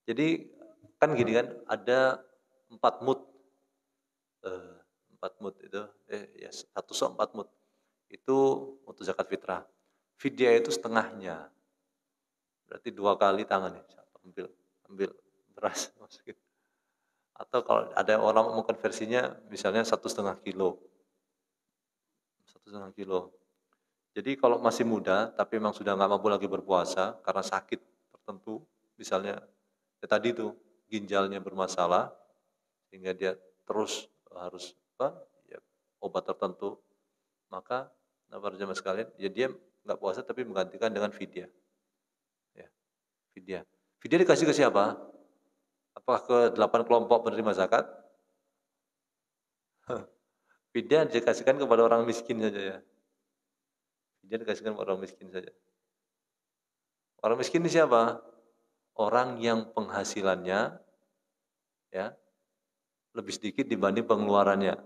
Jadi kan gini kan, ada 4 mood, eh, 4 mood itu, ya satu sok 4 mood. Itu untuk zakat fitrah. Fidyah itu setengahnya, berarti 2 kali tangan nih, ambil ambil beras masukin. Atau kalau ada orang mau konversinya, misalnya 1,5 kilo, 1,5 kilo. Jadi kalau masih muda, tapi memang sudah nggak mampu lagi berpuasa karena sakit tertentu, misalnya ya tadi itu ginjalnya bermasalah, sehingga dia terus harus apa, ya, obat tertentu, maka para jemaah sekalian, ya dia nggak puasa tapi menggantikan dengan fidyah. Ya, fidyah. Fidyah dikasih ke siapa? Apakah ke 8 kelompok penerima zakat? Fidyah dikasihkan kepada orang miskin saja ya. Fidyah dikasihkan kepada orang miskin saja. Orang miskin ini siapa? Orang yang penghasilannya ya lebih sedikit dibanding pengeluarannya.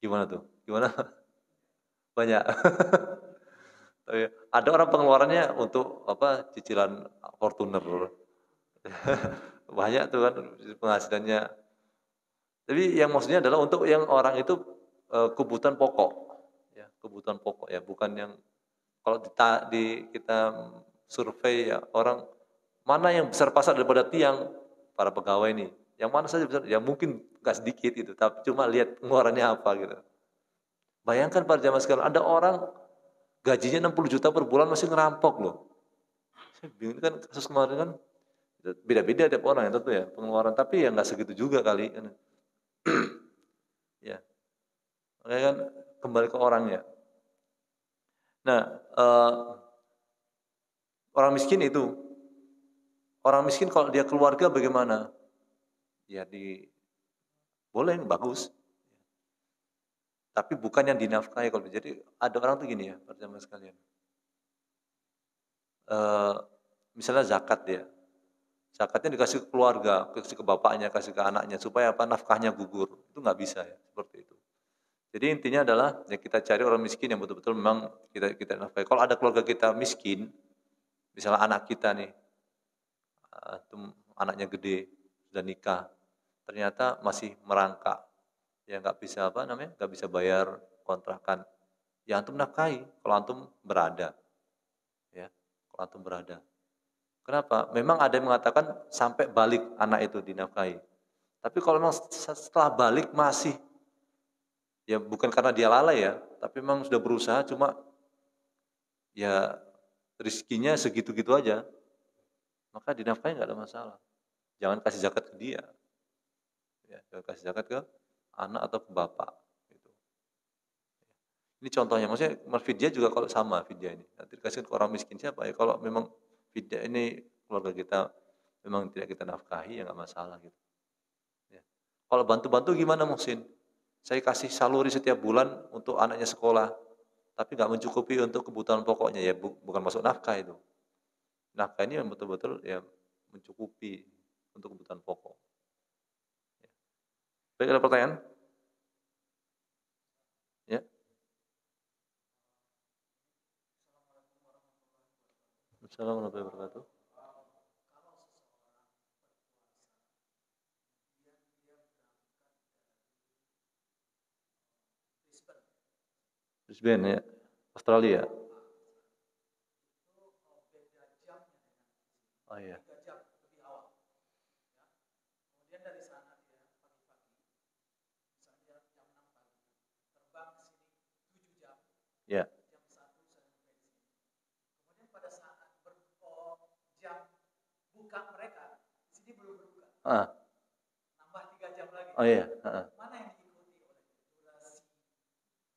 Gimana tuh? Gimana? Banyak. Ada orang pengeluarannya untuk apa? Cicilan Fortuner. Banyak tuh kan penghasilannya. Tapi yang maksudnya adalah untuk yang orang itu kebutuhan pokok, ya kebutuhan pokok ya, bukan yang kalau kita survei ya orang mana yang besar pasar daripada tiang, para pegawai nih, yang mana saja besar, ya mungkin nggak sedikit itu, tapi cuma lihat pengeluarannya apa gitu. Bayangkan pada zaman sekarang ada orang gajinya 60 juta per bulan masih ngerampok loh. Saya bingung kan kasus kemarin kan beda-beda tiap orang ya tentu ya pengeluaran, tapi ya nggak segitu juga kali kan. Ya, makanya kan kembali ke orangnya. Nah, orang miskin itu, orang miskin kalau dia keluarga bagaimana? Ya boleh bagus, tapi bukan yang dinafkahi kalau jadi ada orang tuh gini ya, perjamaah sekalian. Eh, Misalnya zakat ya, zakatnya dikasih ke keluarga, kasih ke bapaknya, kasih ke anaknya supaya apa? Nafkahnya gugur. Itu nggak bisa ya, seperti itu. Jadi intinya adalah ya kita cari orang miskin yang betul-betul memang kita nafkahi. Kalau ada keluarga kita miskin, misalnya anak kita nih, anaknya gede, sudah nikah, ternyata masih merangkak, ya nggak bisa apa namanya, nggak bisa bayar kontrakan. Ya antum nafkahi, kalau antum berada, ya kalau antum berada. Kenapa? Memang ada yang mengatakan sampai balik anak itu dinafkahi. Tapi kalau memang setelah balik masih, ya bukan karena dia lalai ya, tapi memang sudah berusaha, cuma ya rizkinya segitu-gitu aja, maka dinafkahi nggak ada masalah. Jangan kasih zakat ke dia, ya, jangan kasih zakat ke anak atau ke bapak. Gitu. Ini contohnya, maksudnya fidyah juga kalau sama fidyah ini. Nanti dikasih ke orang miskin siapa ya? Kalau memang fidyah ini keluarga kita memang tidak kita nafkahi ya nggak masalah gitu. Ya. Kalau bantu-bantu gimana Muhsin? Saya kasih saluri setiap bulan untuk anaknya sekolah, tapi nggak mencukupi untuk kebutuhan pokoknya ya bukan masuk nafkah itu. Nafkah ini yang betul-betul ya mencukupi untuk kebutuhan pokok. Ya. Baik, ada pertanyaan? Ya. Assalamualaikum warahmatullahi wabarakatuh. Brisbane ya, Australia. Oh iya. Ya. Ah. Oh iya.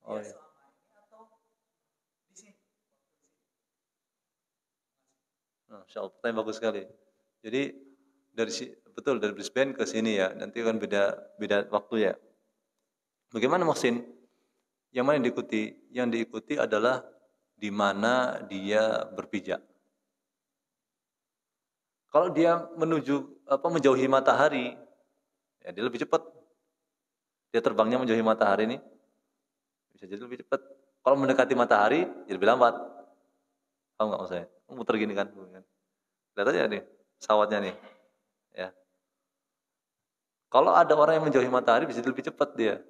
Oh iya. Nah, pertanyaan bagus sekali. Jadi dari betul dari Brisbane ke sini ya. Nanti kan beda waktu ya. Bagaimana Muhsin? Yang mana yang diikuti? Yang diikuti adalah di mana dia berpijak. Kalau dia menjauhi matahari, ya dia lebih cepat. Dia terbangnya menjauhi matahari ini bisa jadi lebih cepat. Kalau mendekati matahari, jadi lebih lambat. Tahu nggak maksudnya? Muter gini kan. Lihat aja nih, pesawatnya nih. Ya. Kalau ada orang yang menjauhi matahari, bisa lebih cepat dia.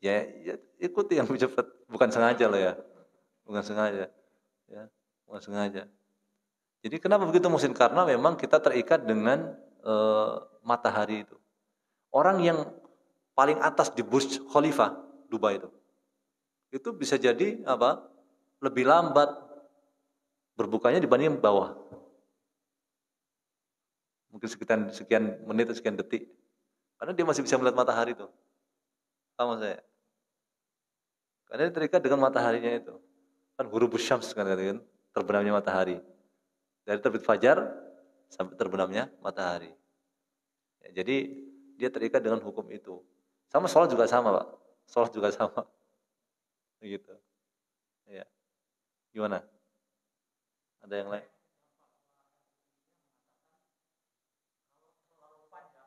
Ya ikuti yang lebih cepat. Bukan sengaja loh ya. Bukan sengaja. Ya, bukan sengaja. Jadi kenapa begitu Muhsin? Karena memang kita terikat dengan matahari itu. Orang yang paling atas di Burj Khalifa, Dubai itu bisa jadi apa? Lebih lambat berbukanya dibanding bawah. Mungkin sekian menit atau sekian detik. Karena dia masih bisa melihat matahari itu. Sama saya. Karena dia terikat dengan mataharinya itu. Kan ghurubus syams kan, terbenamnya matahari. Dari terbit fajar sampai terbenamnya matahari. Ya, jadi dia terikat dengan hukum itu. Sama sholat juga sama, Pak. Sholat juga sama. Begitu. Ya. Gimana? Ada yang lain?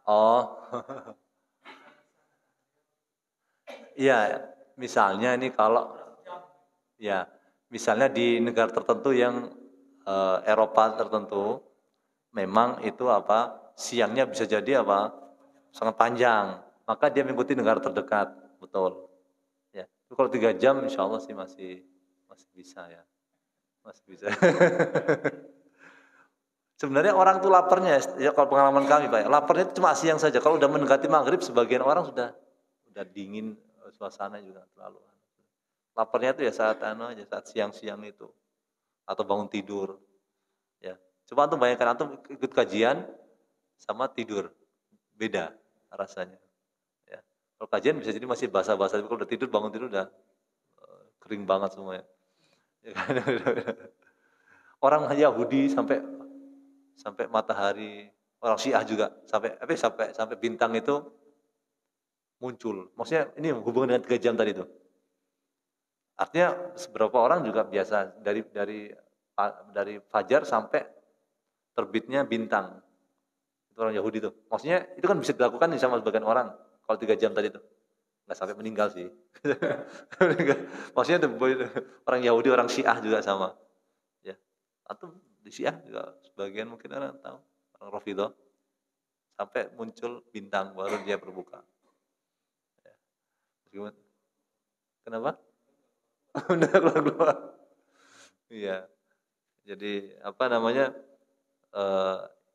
Oh. Iya, misalnya ini kalau ya, misalnya di negara tertentu yang Eropa tertentu memang itu apa? Siangnya bisa jadi apa? Sangat panjang. Maka dia mengikuti negara terdekat, betul. Ya. Tapi kalau 3 jam insya Allah sih masih bisa ya. Masih bisa. Sebenarnya orang tuh laparnya, ya kalau pengalaman kami Pak, laparnya itu cuma siang saja. Kalau udah mendekati maghrib, sebagian orang sudah dingin, suasana juga terlalu. Laparnya itu ya saat siang-siang itu, atau bangun tidur. Ya, coba antum bayangkan antum ikut kajian sama tidur, beda rasanya. Ya. Kalau kajian bisa jadi masih basah-basah, tapi kalau udah tidur bangun tidur udah kering banget semuanya. Ya kan? Orang Yahudi sampai matahari, orang Syiah juga sampai bintang itu muncul. Maksudnya ini hubungan dengan 3 jam tadi itu. Artinya beberapa orang juga biasa dari fajar sampai terbitnya bintang. Itu orang Yahudi itu. Maksudnya itu kan bisa dilakukan sama sebagian orang kalau 3 jam tadi itu. Nggak sampai meninggal sih. Maksudnya itu, orang Yahudi, orang Syiah juga sama. Ya. Atau di Syiah juga sebagian mungkin orang tahu, orang Rafidhah sampai muncul bintang baru dia berbuka. Ya. Kenapa? Udah keluar. Iya. Jadi apa namanya?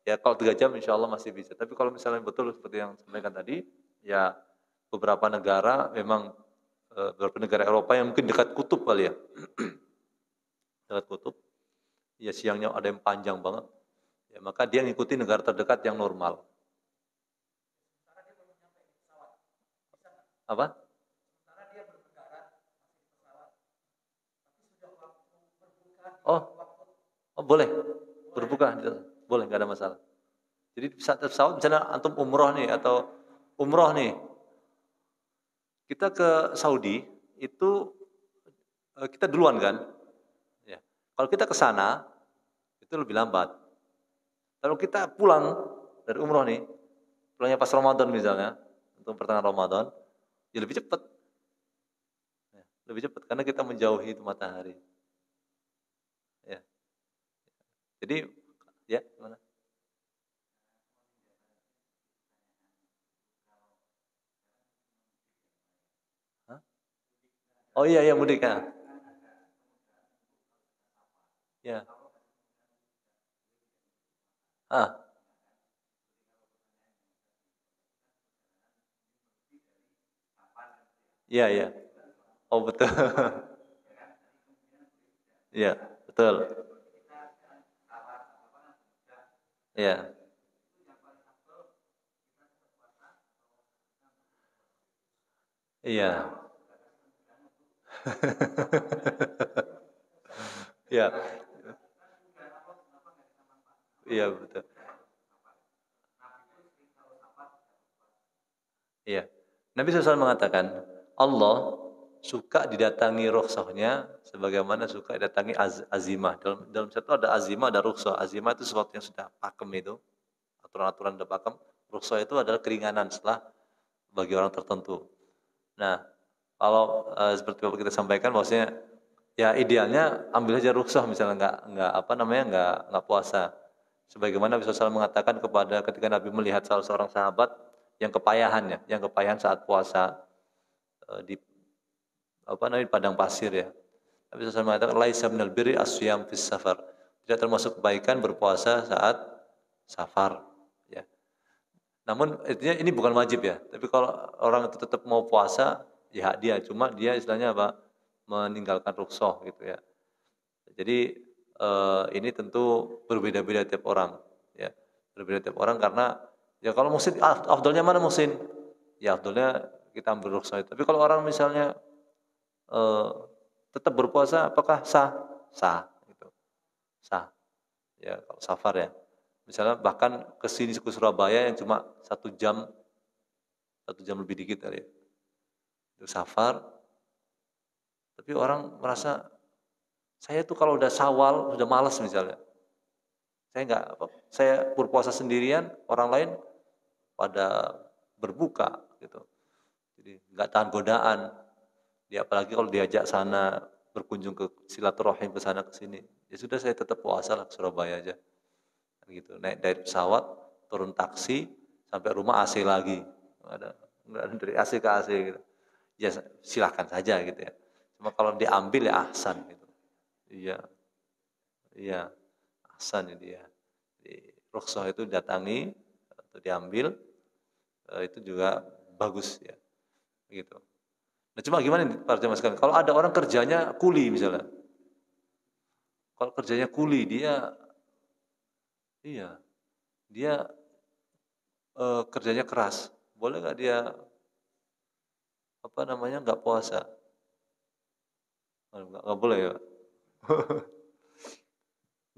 Ya kalau 3 jam insya Allah masih bisa. Tapi kalau misalnya betul seperti yang sampaikan tadi, ya beberapa negara memang beberapa negara Eropa yang mungkin dekat kutub kali ya, dekat kutub, ya siangnya ada yang panjang banget, ya maka dia ngikuti negara terdekat yang normal. Apa? Oh, oh boleh berbuka, boleh nggak ada masalah. Jadi saat pesawat misalnya antum umroh nih atau umroh nih, kita ke Saudi itu kita duluan kan, ya. Kalau kita ke sana itu lebih lambat. Kalau kita pulang dari umroh nih, pulangnya pas Ramadan misalnya, untuk pertengahan Ramadan, ya lebih cepat. Ya, lebih cepat karena kita menjauhi itu matahari. Ya. Jadi ya gimana? Hah? Oh iya iya mudik ya. Ya. Ah, iya iya. Oh betul. Iya, betul. Iya. Iya. Iya. Iya betul. Iya. Nabi SAW mengatakan, Allah suka didatangi rukhsahnya sebagaimana suka didatangi azimah. Dalam satu ada azimah, ada rukhsah. Azimah itu sesuatu yang sudah pakem itu, aturan-aturan sudah pakem. Rukhsah itu adalah keringanan setelah bagi orang tertentu. Nah, kalau seperti Bapak kita sampaikan bahwasanya ya idealnya ambil saja rukhsah misalnya enggak apa namanya enggak puasa. Sebagaimana Nabi SAW mengatakan kepada ketika Nabi melihat salah seorang sahabat yang kepayahan saat puasa di apa namanya di padang pasir ya. Nabi SAW mengatakan laisa minal birri asyam fis safar. Tidak termasuk kebaikan berpuasa saat safar ya. Namun intinya ini bukan wajib ya. Tapi kalau orang itu tetap mau puasa ya hak dia, cuma dia istilahnya apa? Meninggalkan rukhsah gitu ya. Jadi ini tentu berbeda-beda tiap orang ya. Berbeda tiap orang karena ya kalau musim afdalnya mana musim? Ya afdalnya kita ambil rukhsah itu. Tapi kalau orang misalnya eh, tetap berpuasa apakah sah? Sah gitu. Sah. Ya kalau safar ya. Misalnya bahkan ke sini ke Surabaya yang cuma 1 jam lebih dikit kali ya. Itu safar. Tapi orang merasa saya tuh kalau udah Syawal sudah malas misalnya. Saya berpuasa sendirian, orang lain pada berbuka gitu. Jadi nggak tahan godaan. Dia apalagi kalau diajak sana berkunjung ke silaturahim ke sana ke sini. Ya sudah saya tetap puasa lah ke Surabaya aja. Gitu. Naik dari pesawat, turun taksi sampai rumah AC lagi. Nggak ada dari AC ke AC gitu. Ya silahkan saja gitu ya. Cuma kalau diambil ya ahsan gitu. Iya, iya, ahsan itu ya. Di rukhsah itu datangi atau diambil itu juga bagus ya. Gitu. Nah, cuma gimana nih para jemaah sekalian? Kalau ada orang kerjanya kuli misalnya. Kalau kerjanya kuli dia iya, dia kerjanya keras. Boleh nggak dia apa namanya nggak puasa? Nggak boleh ya.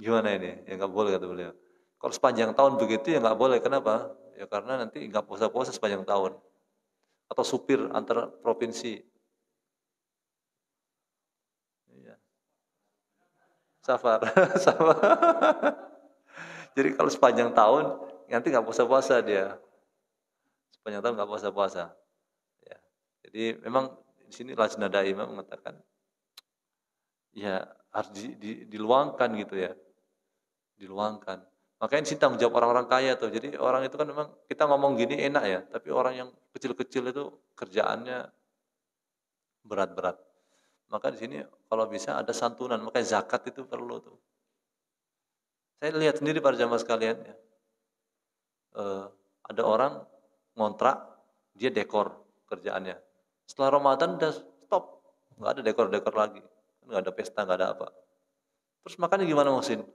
Gimana ini? Ya nggak boleh kata beliau. Kalau sepanjang tahun begitu ya nggak boleh. Kenapa? Ya karena nanti nggak puasa-puasa sepanjang tahun. Atau supir antar provinsi. Iya. Safar. Safar. Jadi kalau sepanjang tahun nanti nggak puasa-puasa dia. Sepanjang tahun nggak puasa-puasa. Ya. Jadi memang di sini Lajnah Daimah mengatakan ya harus diluangkan gitu ya. Diluangkan. Makanya ini sih tanggung jawab orang-orang kaya tuh. Jadi orang itu kan memang kita ngomong gini enak ya, tapi orang yang kecil-kecil itu kerjaannya berat-berat. Maka di sini kalau bisa ada santunan, makanya zakat itu perlu tuh. Saya lihat sendiri para jamaah sekalian ya. Ada orang ngontrak, dia dekor kerjaannya. Setelah Ramadan udah stop, nggak ada dekor-dekor lagi, nggak ada pesta, nggak ada apa. Terus makannya gimana Musin?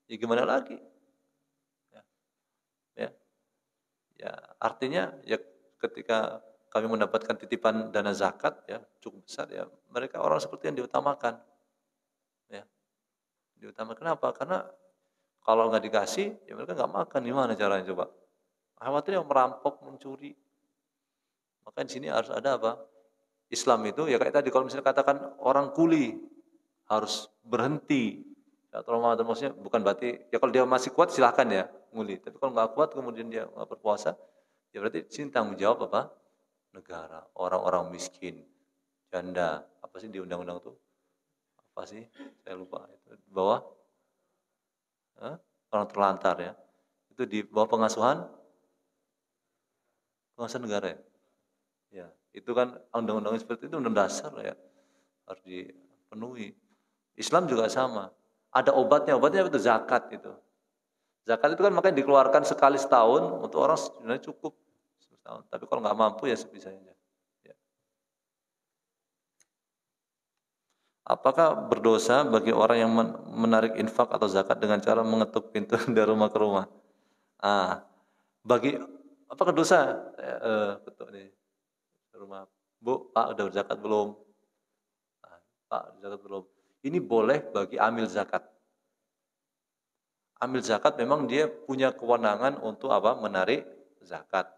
Ya gimana lagi? Ya, ya. Ya, artinya ya ketika kami mendapatkan titipan dana zakat ya cukup besar ya mereka orang seperti yang diutamakan ya diutamakan kenapa? Karena kalau nggak dikasih ya mereka nggak makan gimana caranya coba? Khawatir yang merampok mencuri maka di sini harus ada apa? Islam itu ya kayak tadi kalau misalnya katakan orang kuli harus berhenti ya, Ramadan maksudnya bukan berarti ya kalau dia masih kuat silahkan ya nguli tapi kalau nggak kuat kemudian dia nggak berpuasa ya berarti sini tanggung jawab apa? Negara, orang-orang miskin, janda, apa sih di undang-undang tuh? Apa sih? Saya lupa. Itu di bawah orang terlantar ya. Itu di bawah pengasuhan negara ya. Ya, itu kan undang-undang seperti itu undang dasar ya harus dipenuhi. Islam juga sama. Ada obatnya itu zakat itu. Zakat itu kan makanya dikeluarkan sekali setahun untuk orang sebenarnya cukup setahun. Tapi kalau nggak mampu ya sebisanya. Ya. Apakah berdosa bagi orang yang menarik infak atau zakat dengan cara mengetuk pintu dari rumah ke rumah? Ah, bagi apakah dosa? Ketuk nih rumah. Bu, Pak udah berzakat belum? Ah, Pak, zakat belum? Ini boleh bagi amil zakat. Amil zakat memang dia punya kewenangan untuk apa? Menarik zakat.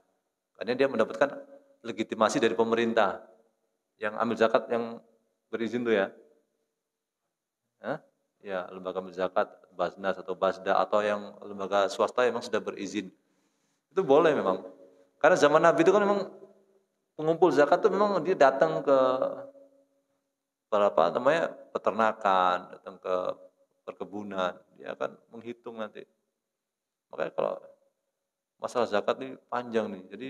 Karena dia mendapatkan legitimasi dari pemerintah. Yang ambil zakat yang berizin tuh ya. Hah? Ya, lembaga ambil zakat, Basnas atau Basda atau yang lembaga swasta memang sudah berizin. Itu boleh memang. Karena zaman Nabi itu kan memang pengumpul zakat itu memang dia datang ke apa namanya peternakan, datang ke perkebunan, dia akan menghitung nanti. Makanya kalau masalah zakat ini panjang nih. Jadi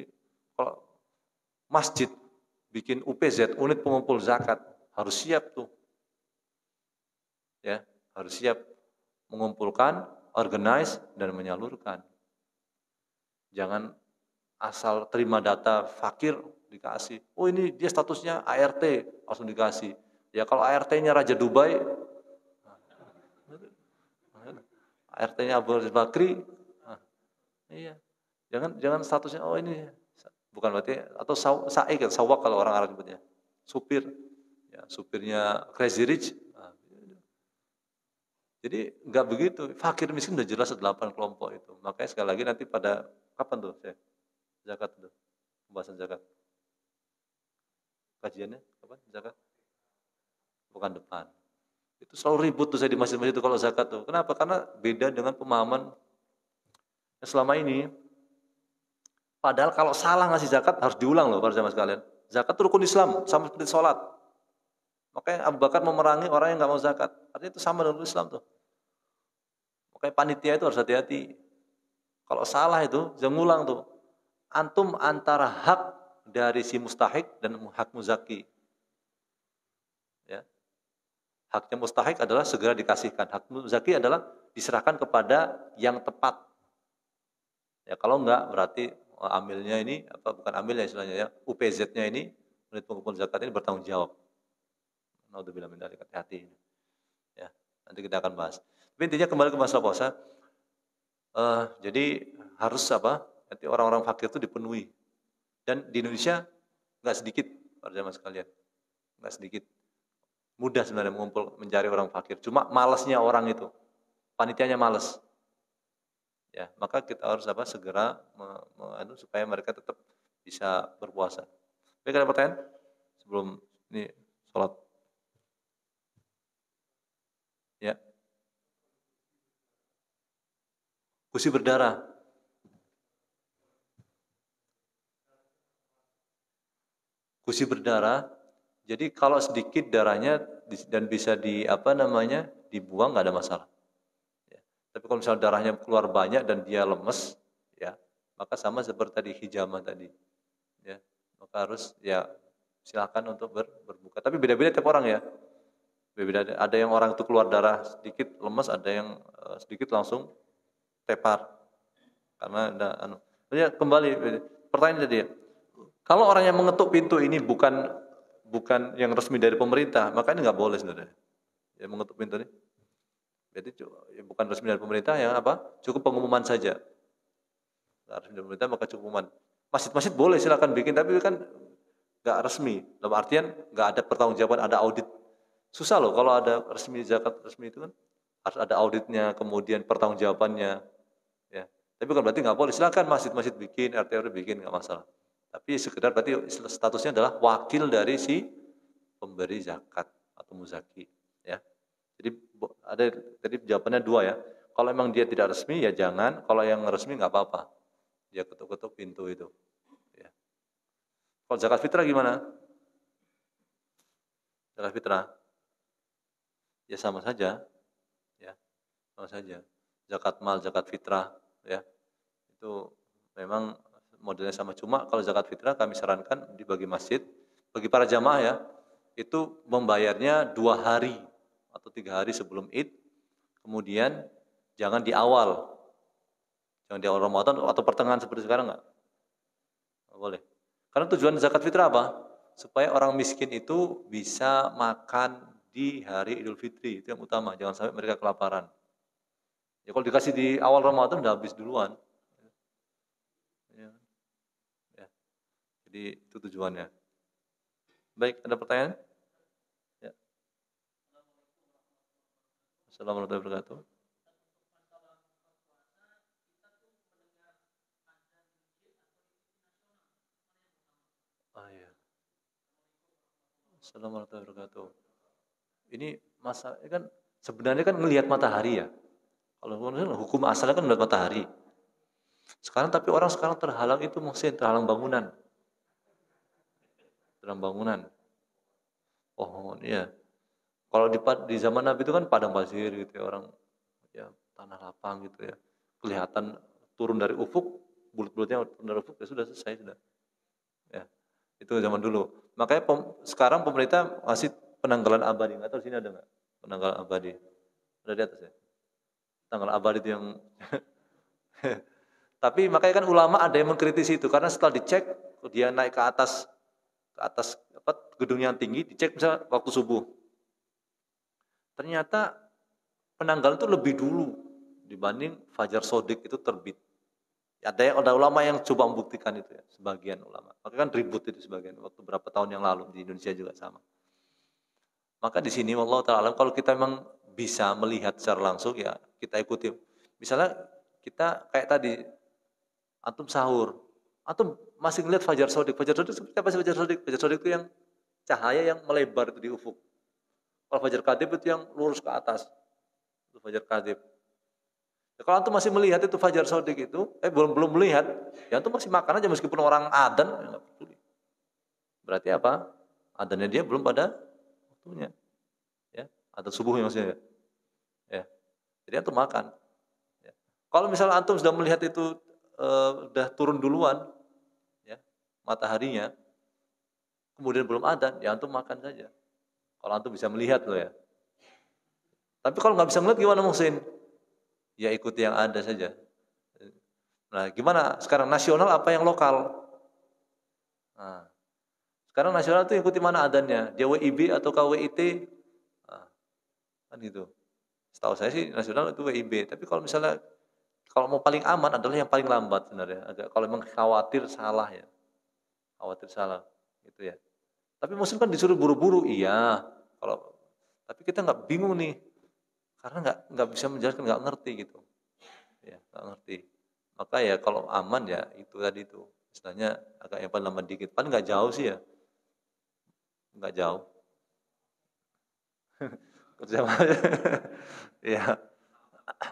kalau masjid bikin UPZ, unit pengumpul zakat, harus siap tuh. Ya, harus siap mengumpulkan, organize dan menyalurkan. Jangan asal terima data fakir dikasih. Oh ini dia statusnya ART, langsung dikasih. Ya kalau ART-nya Raja Dubai, ART-nya Abu Bakri, nah, iya. Jangan statusnya oh ini bukan berarti atau saik sawak kalau orang Arab sebutnya. Supir, ya, supirnya Crazy Rich. Nah, jadi nggak begitu. Fakir miskin udah jelas 8 kelompok itu. Makanya sekali lagi nanti pada kapan tuh saya zakat tuh pembahasan zakat kajiannya kapan zakat bukan depan. Itu selalu ribut tuh saya di masjid-masjid itu kalau zakat tuh. Kenapa? Karena beda dengan pemahaman selama ini. Padahal kalau salah ngasih zakat harus diulang loh para jamaah sekalian. Zakat itu rukun Islam, sama seperti sholat. Makanya Abu Bakar memerangi orang yang nggak mau zakat. Artinya itu sama dengan Islam tuh. Makanya panitia itu harus hati-hati. Kalau salah itu jangan ngulang tuh. Antum antara hak dari si mustahik dan hak muzaki. Ya. Haknya mustahik adalah segera dikasihkan. Hak muzaki adalah diserahkan kepada yang tepat. Ya kalau enggak berarti amilnya ini apa bukan amilnya istilahnya ya, UPZ-nya ini unit pengumpul zakat ini bertanggung jawab. Naudzubillah min dzalik, hati-hati. Ya, nanti kita akan bahas. Tapi intinya kembali ke masalah puasa. Jadi harus apa? Nanti orang-orang fakir itu dipenuhi. Dan di Indonesia nggak sedikit para jamaah sekalian, nggak sedikit. Mudah sebenarnya mencari orang fakir. Cuma malasnya orang itu, panitianya malas. Ya, maka kita harus apa? Segera supaya mereka tetap bisa berpuasa. Baik, ada pertanyaan sebelum ini sholat? Ya, gusi berdarah. Gusi berdarah. Jadi kalau sedikit darahnya dan bisa di apa namanya dibuang nggak ada masalah. Ya. Tapi kalau misalnya darahnya keluar banyak dan dia lemes, ya maka sama seperti tadi hijamah tadi. Ya, maka harus ya silakan untuk berbuka. Tapi beda-beda tiap orang ya. Beda. Ada yang orang itu keluar darah sedikit lemes, ada yang sedikit langsung tepar karena ada anu. Ya, kembali pertanyaan tadi ya. Kalau orang yang mengetuk pintu ini bukan yang resmi dari pemerintah, maka ini nggak boleh sebenarnya. Yang mengetuk pintu ini. Jadi ya bukan resmi dari pemerintah yang apa? Cukup pengumuman saja. Nggak resmi dari pemerintah maka cukup pengumuman. Masjid-masjid boleh silakan bikin, tapi kan nggak resmi. Dalam artian nggak ada pertanggungjawaban, ada audit. Susah loh kalau ada resmi zakat resmi itu kan harus ada auditnya, kemudian pertanggungjawabannya. Ya. Tapi bukan berarti nggak boleh. Silakan masjid-masjid bikin, RT RW bikin nggak masalah. Tapi sekedar berarti statusnya adalah wakil dari si pemberi zakat atau muzaki. Ya. Jadi ada tadi jawabannya dua ya. Kalau memang dia tidak resmi ya jangan. Kalau yang resmi nggak apa-apa. Dia ketuk-ketuk pintu itu. Ya. Kalau zakat fitrah gimana? Zakat fitrah ya sama saja. Ya, sama saja. Zakat mal, zakat fitrah, ya itu memang modelnya sama. Cuma kalau zakat fitrah kami sarankan dibagi masjid, bagi para jamaah ya, itu membayarnya 2 hari atau 3 hari sebelum Id. Kemudian jangan di awal Ramadan atau pertengahan seperti sekarang nggak boleh. Karena tujuan zakat fitrah apa? Supaya orang miskin itu bisa makan di hari Idul Fitri, itu yang utama. Jangan sampai mereka kelaparan. Ya kalau dikasih di awal Ramadan udah habis duluan. Ya, ya. Jadi itu tujuannya. Baik, ada pertanyaan? Ya. Assalamualaikum warahmatullahi wabarakatuh. Assalamualaikum warahmatullahi wabarakatuh. Ini masa ini kan sebenarnya kan ngelihat matahari ya. Kalau hukum asalnya kan melihat matahari. Sekarang tapi orang sekarang terhalang itu maksudnya terhalang bangunan. Terhalang bangunan. Pohon ya. Kalau di zaman Nabi itu kan padang pasir gitu ya, orang ya tanah lapang gitu ya. Kelihatan turun dari ufuk, bulut-bulutnya turun dari ufuk ya sudah selesai sudah. Ya. Itu zaman dulu. Makanya sekarang pemerintah ngasih penanggalan abadi. Enggak tahu sini ada enggak? Penanggalan abadi. Ada di atas ya. Penanggalan abadi itu yang tapi makanya kan ulama ada yang mengkritisi itu karena setelah dicek dia naik ke atas apa gedung yang tinggi dicek misalnya waktu subuh. Ternyata penanggalan itu lebih dulu dibanding Fajar Shodiq itu terbit. Ada ulama yang coba membuktikan itu ya, sebagian ulama. Maka kan ribut itu sebagian waktu berapa tahun yang lalu di Indonesia juga sama. Maka di sini wallahu taala kalau kita memang bisa melihat secara langsung ya kita ikuti. Misalnya kita kayak tadi antum sahur, antum masih ngelihat Fajar Shodiq. Fajar Shodiq seperti apa sih Fajar Shodiq? Fajar Shodiq itu yang cahaya yang melebar itu di ufuk. Kalau Fajar Kadib itu yang lurus ke atas. Itu Fajar Kadib. Ya, kalau antum masih melihat itu Fajar Shodiq itu, belum melihat, ya antum masih makan aja meskipun orang adzan, ya enggak peduli. Berarti apa? Adzannya dia belum pada waktunya. Ya, adzan subuh maksudnya. Ya. Jadi antum makan. Ya. Kalau misalnya antum sudah melihat itu sudah turun duluan, ya, mataharinya, kemudian belum adzan, ya antum makan saja. Kalau antum bisa melihat loh ya. Tapi kalau nggak bisa melihat gimana Muhsin? Ya ikuti yang ada saja. Nah, gimana? Sekarang nasional apa yang lokal? Nah, sekarang nasional itu ikuti mana adanya? Dia WIB atau KWIT? Nah, kan gitu. Setahu saya sih nasional itu WIB. Tapi kalau misalnya kalau mau paling aman adalah yang paling lambat sebenarnya. Kalau memang khawatir salah ya, khawatir salah, gitu ya. Tapi muslim kan disuruh buru-buru, iya. Tapi kita nggak bingung nih, karena nggak bisa menjelaskan, nggak ngerti gitu, ya nggak ngerti. Maka ya kalau aman ya itu tadi itu, istilahnya agak yang paling lambat dikit, paling nggak jauh sih ya, nggak jauh. Kerja ya,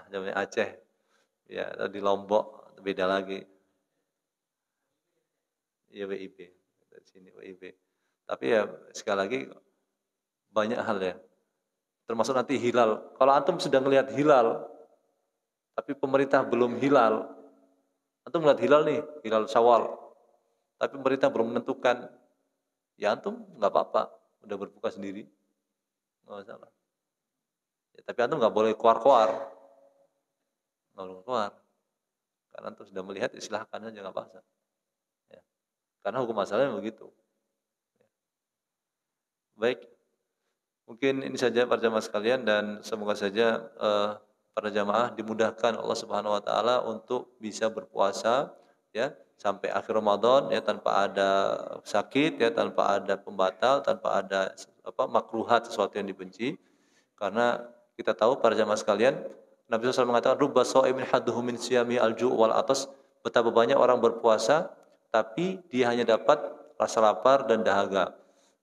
jamnya Aceh, ya di Lombok beda lagi, ya WIB dari sini WIB. Tapi ya sekali lagi banyak hal ya, termasuk nanti hilal. Kalau antum sudah melihat hilal, tapi pemerintah belum hilal, antum melihat hilal nih, hilal Syawal, tapi pemerintah belum menentukan, ya antum nggak apa-apa, udah berbuka sendiri, nggak masalah. Ya, tapi antum nggak boleh keluar-keluar, nggak boleh keluar, karena antum sudah melihat, ya silahkan aja nggak apa-apa. Ya. Karena hukum asalnya begitu. Ya. Baik. Mungkin ini saja para jamaah sekalian dan semoga saja para jamaah dimudahkan Allah Subhanahu wa taala untuk bisa berpuasa ya sampai akhir Ramadan ya tanpa ada sakit ya, tanpa ada pembatal, tanpa ada makruhat sesuatu yang dibenci. Karena kita tahu para jamaah sekalian Nabi SAW mengatakan rubba shaimin hadduhu min siyami al-ju' wal atas, betapa banyak orang berpuasa tapi dia hanya dapat rasa lapar dan dahaga.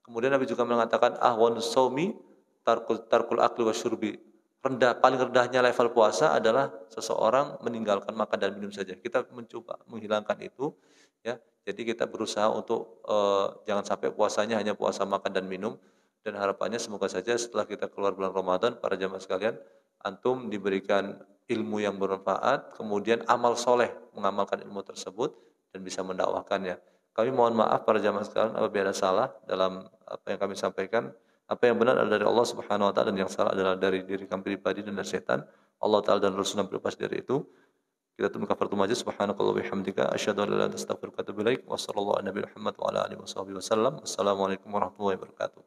Kemudian Nabi juga mengatakan ahwanus shaumi tarkul akli wasyurbi. Paling rendahnya level puasa adalah seseorang meninggalkan makan dan minum saja. Kita mencoba menghilangkan itu ya. Jadi kita berusaha untuk jangan sampai puasanya hanya puasa makan dan minum, dan harapannya semoga saja setelah kita keluar bulan Ramadan para jamaah sekalian antum diberikan ilmu yang bermanfaat, kemudian amal soleh mengamalkan ilmu tersebut dan bisa mendakwahkannya. Kami mohon maaf para jamaah sekalian apabila ada salah dalam apa yang kami sampaikan. Apa yang benar adalah dari Allah Subhanahu wa taala dan yang salah adalah dari diri kami pribadi dan dari setan. Allah taala dan Rasulullah berlepas dari itu. Kita tunggu kafaratu majlis subhanakallah wa bihamdika asyhadu an la ilaha illa anta astaghfiruka wa atubu ilaik. Wassallallahu ala nabiyina Muhammad wa ala alihi wasallam. Wassalamualaikum warahmatullahi wabarakatuh.